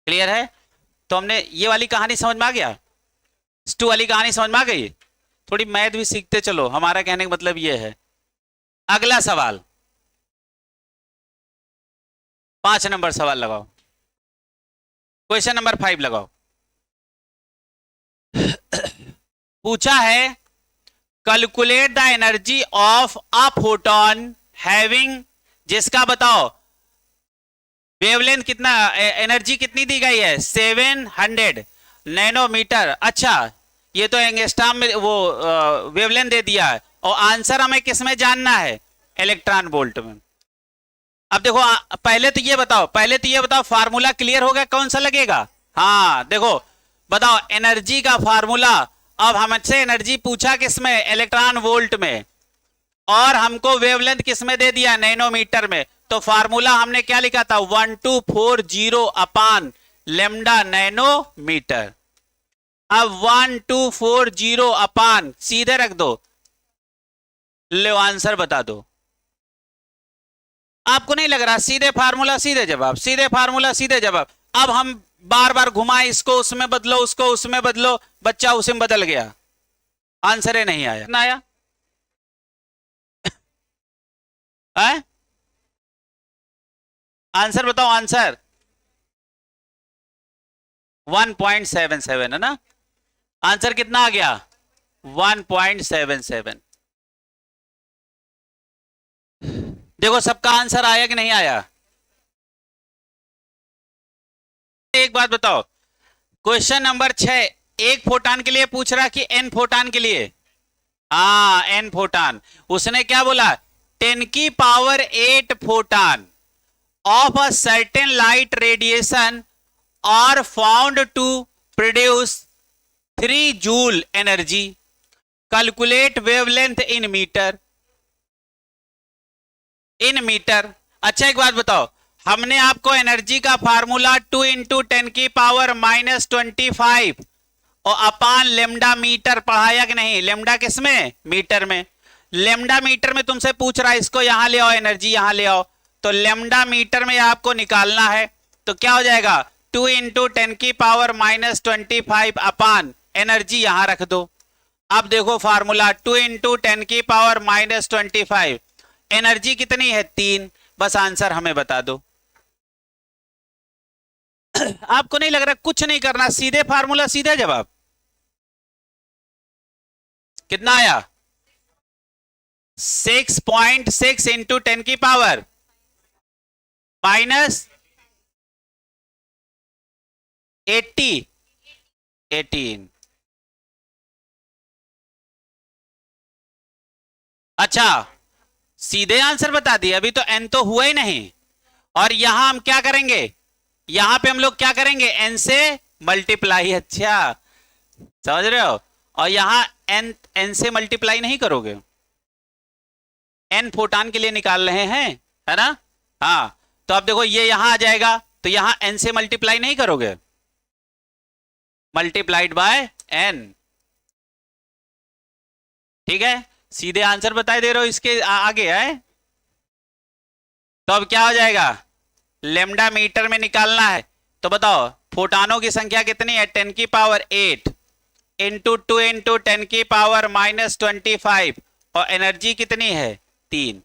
क्लियर है? तो हमने ये वाली कहानी समझ में आ गया, 2 वाली कहानी समझ में आ गई। थोड़ी मैथ भी सीखते चलो, हमारा कहने का मतलब ये है। अगला सवाल 5 नंबर सवाल लगाओ, क्वेश्चन नंबर 5 लगाओ। पूछा है calculate the energy of a photon having, जिसका बताओ वेवलेंथ कितना, एनर्जी कितनी दी गई है 700 नैनोमीटर। अच्छा ये तो एंगस्ट्रॉम में वो वेवलेंथ दे दिया है, और आंसर हमें किस में जानना है, इलेक्ट्रॉन वोल्ट में। अब देखो पहले तो ये बताओ फार्मूला क्लियर हो गया, कौन सा लगेगा? हाँ देखो बताओ एनर्जी का फार्मूला। अब हमसे एनर्जी पूछा किसमें, इलेक्ट्रॉन वोल्ट में, और हमको वेवलेंथ किस में दे दिया, नैनोमीटर में। तो फार्मूला हमने क्या लिखा था, 1240 अपान लेमडा नैनोमीटर। अब 1240 अपान सीधे रख दो, लो आंसर बता दो। आपको नहीं लग रहा, सीधे फार्मूला सीधे जवाब, सीधे फार्मूला सीधे जवाब। अब हम बार बार घुमाए, इसको उसमें बदलो, उसको उसमें बदलो, बच्चा उसमें बदल गया, आंसर ही नहीं आया। ना आया है? आंसर बताओ, आंसर 1.77 है ना, आंसर कितना आ गया, 1.77। देखो सबका आंसर आया कि नहीं आया? एक बात बताओ, क्वेश्चन नंबर 6 एक फोटान के लिए पूछ रहा कि एन फोटान के लिए, हाँ एन फोटान। उसने क्या बोला, 10 की power 8 photon of a certain light radiation are found to produce 3 joule energy. Calculate wavelength in meter. In meter. अच्छा एक बात बताओ, हमने आपको एनर्जी का फार्मूला 2 इंटू 10 की पावर -25 और अपान लेमडा मीटर पढ़ाया कि नहीं? लेमडा किसमें, मीटर में। लेमडा मीटर में तुमसे पूछ रहा है, इसको यहां ले आओ, एनर्जी यहां ले आओ, तो लेमडा मीटर में आपको निकालना है, तो क्या हो जाएगा, 2 इंटू 10 की पावर -25 अपान एनर्जी यहां रख दो। अब देखो फार्मूला 2 इंटू 10 की पावर -25, एनर्जी कितनी है, 3। बस आंसर हमें बता दो। आपको नहीं लग रहा, कुछ नहीं करना, सीधे फार्मूला सीधे जवाब। कितना आया, 6.6 इंटू 10 की पावर -18। अच्छा सीधे आंसर बता दिए, अभी तो एन तो हुआ ही नहीं। और यहां हम क्या करेंगे, यहां पे हम लोग क्या करेंगे, एन से मल्टीप्लाई। अच्छा समझ रहे हो, और यहां एन से मल्टीप्लाई नहीं करोगे, एन फोटान के लिए निकाल रहे हैं, है ना। हाँ तो अब देखो ये यहां आ जाएगा, तो यहां एन से मल्टीप्लाई नहीं करोगे, मल्टीप्लाइड बाय एन। ठीक है, सीधे आंसर बताए दे रहे हो, इसके आगे है। तो अब क्या हो जाएगा, लेमडा मीटर में निकालना है, तो बताओ फोटानों की संख्या कितनी है, 10 की पावर 8 इंटू 2 इंटू 10 की पावर -25, और एनर्जी कितनी है, 3।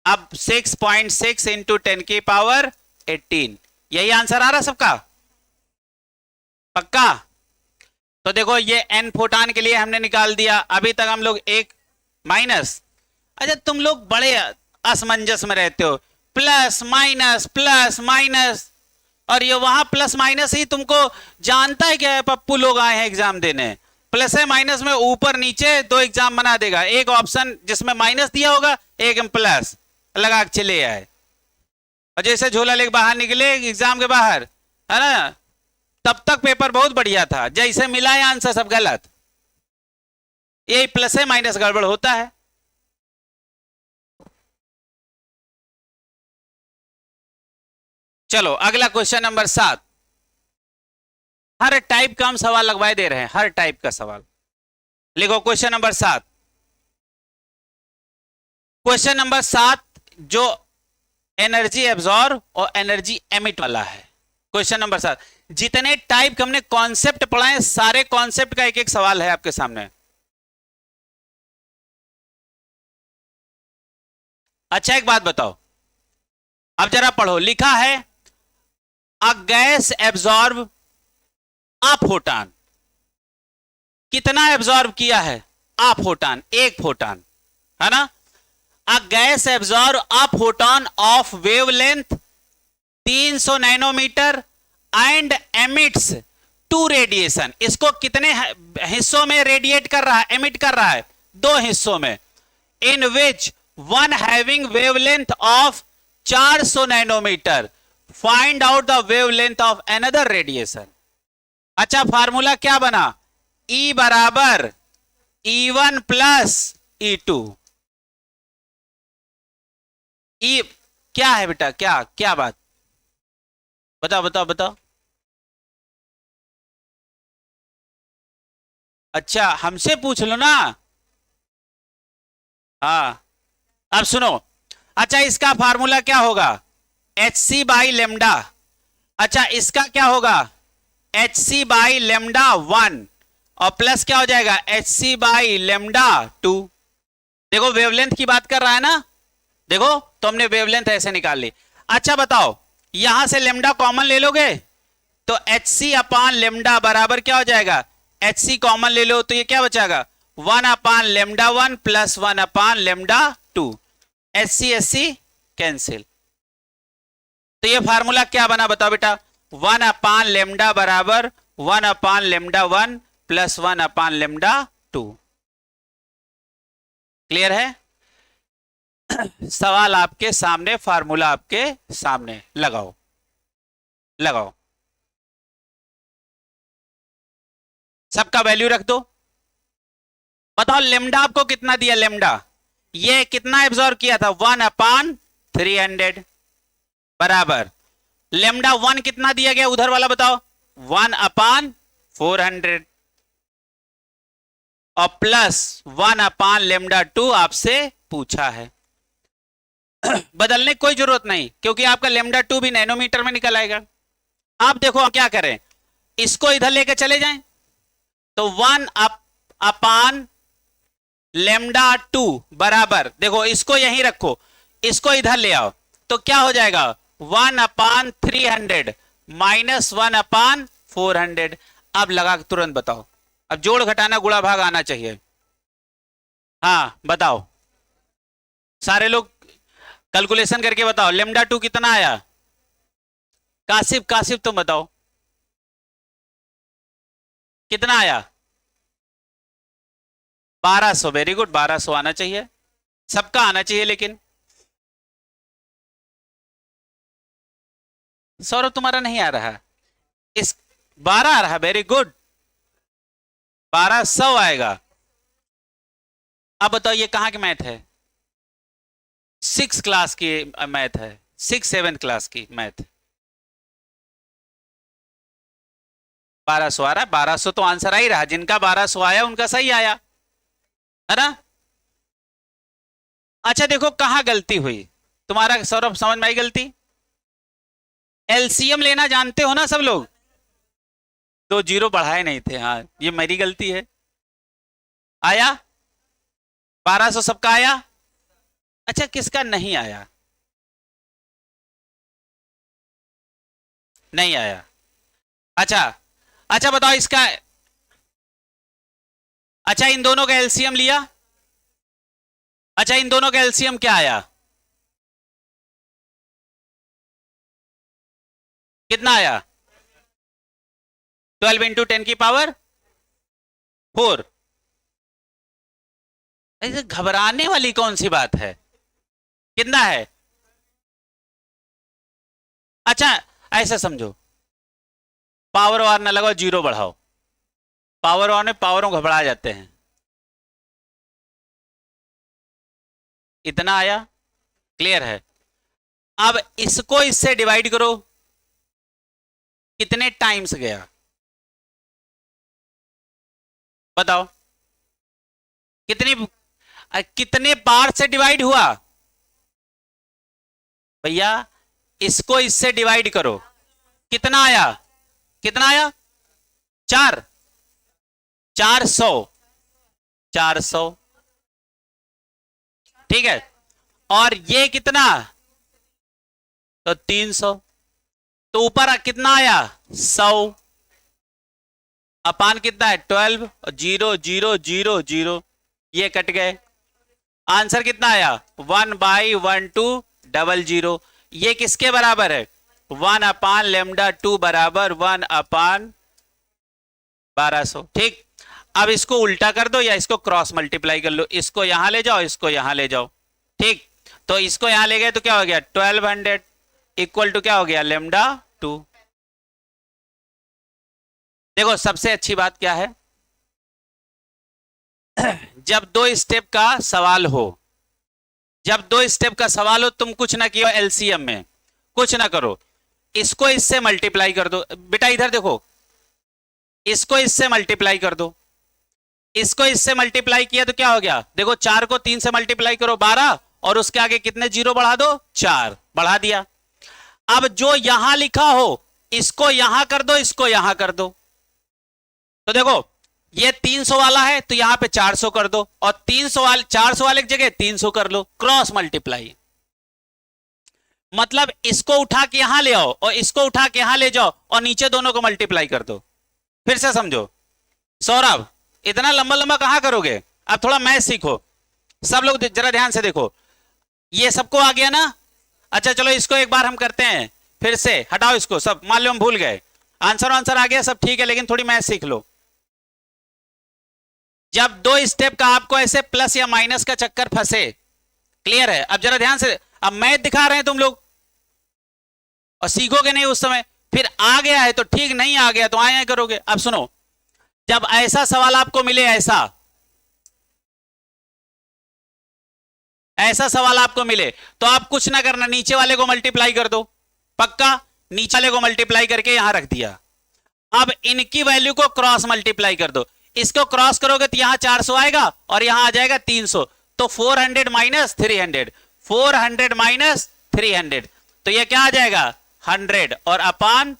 अब 6.6 इंटू 10 की पावर 18, यही आंसर आ रहा सबका, पक्का। तो देखो ये एन फोटान के लिए हमने निकाल दिया, अभी तक हम लोग एक माइनस। अच्छा तुम लोग बड़े असमंजस में रहते हो, प्लस माइनस, और ये वहां प्लस माइनस ही तुमको जानता है क्या है, पप्पू लोग आए हैं एग्जाम देने, प्लस है माइनस में ऊपर नीचे 2 एग्जाम बना देगा, एक ऑप्शन जिसमें माइनस दिया होगा, एक में प्लस लगा के चले आए, और जैसे झोला लेके बाहर निकले एग्जाम के बाहर, है ना, तब तक पेपर बहुत बढ़िया था, जैसे मिला है आंसर सब गलत। यही प्लस है माइनस गड़बड़ होता है। चलो अगला क्वेश्चन नंबर 7। हर टाइप का हम सवाल लगवाए दे रहे हैं, हर टाइप का सवाल। लिखो क्वेश्चन नंबर 7। क्वेश्चन नंबर 7 जो एनर्जी एब्जॉर्ब और एनर्जी एमिट वाला है। क्वेश्चन नंबर 7, जितने टाइप के हमने कॉन्सेप्ट पढ़ा है, सारे कॉन्सेप्ट का एक एक सवाल है आपके सामने। अच्छा एक बात बताओ, अब जरा पढ़ो, लिखा है a gas absorb a photon. कितना एब्जॉर्ब किया है, अ फोटान, एक फोटान, है ना। A gas absorb a photon of wavelength 300 nanometre and emits two radiation, इसको कितने हिस्सों में रेडिएट कर रहा है, एमिट कर रहा है? दो हिस्सों में। In which one having wavelength of 400 nanometre, find out the wavelength of another radiation. अच्छा, फार्मूला क्या बना? E बराबर E1 प्लस E2। E क्या है बेटा, क्या क्या बात, बताओ बताओ बताओ। अच्छा, हमसे पूछ लो ना। हाँ, अब सुनो। अच्छा, इसका फार्मूला क्या होगा? HC by lambda. अच्छा, इसका क्या होगा? HC बाई लेमडा 1 और प्लस क्या हो जाएगा? HC by lambda 2। देखो वेवलेंथ की बात कर रहा है ना, देखो तो हमने वेवलेंथ ऐसे निकाल ली। अच्छा बताओ, यहां से लेमडा कॉमन ले लोगे तो HC अपान लेमडा बराबर क्या हो जाएगा? HC कॉमन ले लो तो ये क्या बचाएगा? 1 अपान लेमडा 1 प्लस 1 अपान लेमडा 2। HC cancel. तो ये फार्मूला क्या बना बताओ बेटा? 1 अपान लेमडा बराबर 1 अपान लेमडा 1 प्लस 1 अपान लेमडा 2। क्लियर है? सवाल आपके सामने, फार्मूला आपके सामने, लगाओ लगाओ, सबका वैल्यू रख दो। बताओ लेमडा आपको कितना दिया? लेमडा ये कितना एब्जॉर्ब किया था? 1 अपान 300 बराबर लेमडा 1 कितना दिया गया उधर वाला बताओ? 1 अपान 400 और प्लस 1 अपान लेमडा 2 आपसे पूछा है। बदलने की कोई जरूरत नहीं, क्योंकि आपका लेमडा 2 भी नैनोमीटर में निकल आएगा। आप देखो क्या करें, इसको इधर लेके चले जाएं तो 1 अपान लेमडा 2 बराबर, देखो इसको यहीं रखो, इसको इधर ले आओ तो क्या हो जाएगा? 1 अपान 300 माइनस 1 अपान 400। अब लगा के तुरंत बताओ, अब जोड़ घटाना गुणा भाग आना चाहिए। हाँ बताओ, सारे लोग कैलकुलेशन करके बताओ, लेमडा 2 कितना आया? कासिफ, कासिफ तुम बताओ कितना आया? 1200। वेरी गुड, 1200 आना चाहिए, सबका आना चाहिए। लेकिन सौरभ तुम्हारा नहीं आ रहा, इस 12 आ रहा। वेरी गुड, 1200 आएगा। अब बताओ ये कहां की मैथ है? 6 क्लास की मैथ है, 6-7 क्लास की मैथ। 1200 आ रहा है, 1200 तो आंसर आ ही रहा। जिनका 1200 आया उनका सही आया है ना। अच्छा देखो कहां गलती हुई तुम्हारा, सौरभ समझ में आई गलती? एलसीएम लेना जानते हो ना सब लोग? 2 जीरो बढ़ाए नहीं थे, हाँ ये मेरी गलती है। आया 1200 सबका आया? अच्छा किसका नहीं आया? नहीं आया। अच्छा अच्छा बताओ इसका, अच्छा इन दोनों का एलसीएम लिया, अच्छा इन दोनों का एलसीएम क्या आया? कितना आया? 12 इंटू 10 की पावर 4। ऐसे घबराने वाली कौन सी बात है? कितना है? अच्छा ऐसा समझो, पावर वार ना लगाओ, जीरो बढ़ाओ। पावर वार में पावरों घबरा जाते हैं। इतना आया, क्लियर है? अब इसको इससे डिवाइड करो, कितने टाइम्स गया बताओ? कितने बार से डिवाइड हुआ भैया? इसको इससे डिवाइड करो, कितना आया? कितना आया? 400 400, ठीक है। और ये कितना? तो 300। तो ऊपर कितना आया? 100 अपान कितना है? 12 और 0 0 0 0, ये कट गए। आंसर कितना आया? 1/1200। ये किसके बराबर है? 1 अपान लेमडा 2 बराबर 1 अपान 1200। ठीक, अब इसको उल्टा कर दो या इसको क्रॉस मल्टीप्लाई कर लो, इसको यहां ले जाओ, इसको यहां ले जाओ। ठीक, तो इसको यहां ले गए तो क्या हो गया 1200 इक्वल टू क्या हो गया लेमडा 2। देखो सबसे अच्छी बात क्या है, जब दो स्टेप का सवाल हो, जब दो स्टेप का सवाल हो, तुम कुछ ना किया एलसीएम में, कुछ ना करो, इसको इससे मल्टीप्लाई कर दो। बेटा इधर देखो, इसको इससे मल्टीप्लाई कर दो, इसको इससे मल्टीप्लाई किया तो क्या हो गया, देखो 4 को 3 से मल्टीप्लाई करो 12, और उसके आगे कितने जीरो बढ़ा दो 4, बढ़ा दिया। अब जो यहां लिखा हो इसको यहां कर दो, इसको यहां कर दो। तो देखो ये 300 वाला है तो यहां पे 400 कर दो, और 400 वाले की जगह 300 कर लो, क्रॉस मल्टीप्लाई। मतलब इसको उठा के यहां ले आओ और इसको उठा के यहां ले जाओ और नीचे दोनों को मल्टीप्लाई कर दो। फिर से समझो सौरभ, इतना लंबा लंबा कहां करोगे, अब थोड़ा मैथ सीखो। सब लोग जरा ध्यान से देखो, ये सबको आ गया ना। अच्छा चलो इसको एक बार हम करते हैं, फिर से हटाओ इसको सब, मान लो हम भूल गए, आंसर आ गया सब ठीक है, लेकिन थोड़ी मैथ सीख लो। जब दो स्टेप का आपको ऐसे प्लस या माइनस का चक्कर फंसे, क्लियर है, अब जरा ध्यान से, अब मैथ दिखा रहे हैं तुम लोग और सीखोगे नहीं उस समय, फिर आ गया है तो ठीक, नहीं आ गया तो आए करोगे। अब सुनो, जब ऐसा सवाल आपको मिले, ऐसा सवाल आपको मिले, तो आप कुछ ना करना, नीचे वाले को मल्टीप्लाई कर दो, पक्का, नीचे वाले को मल्टीप्लाई करके यहां रख दिया। अब इनकी वैल्यू को क्रॉस मल्टीप्लाई कर दो, इसको क्रॉस करोगे तो यहां 400 आएगा और यहां आ जाएगा 300, तो 400 माइनस 300, 400 माइनस 300, तो यह क्या आ जाएगा 100, और अपान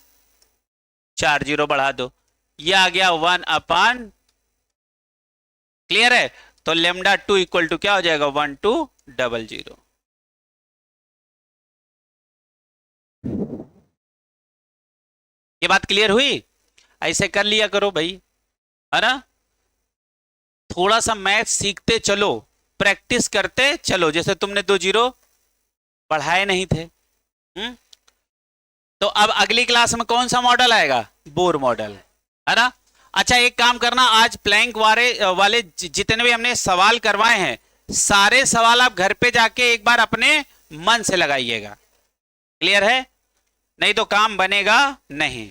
4 जीरो बढ़ा दो, यह आ गया 1 अपान। क्लियर है, तो लेमडा 2 इक्वल टू क्या हो जाएगा 1200। ये बात क्लियर हुई, ऐसे कर लिया करो भाई, है ना। थोड़ा सा मैथ सीखते चलो, प्रैक्टिस करते चलो, जैसे तुमने 2 जीरो पढ़ाए नहीं थे। तो अब अगली क्लास में कौन सा मॉडल आएगा, बोर मॉडल, है ना। अच्छा एक काम करना, आज प्लैंक वाले जितने भी हमने सवाल करवाए हैं, सारे सवाल आप घर पे जाके एक बार अपने मन से लगाइएगा, क्लियर है, नहीं तो काम बनेगा नहीं।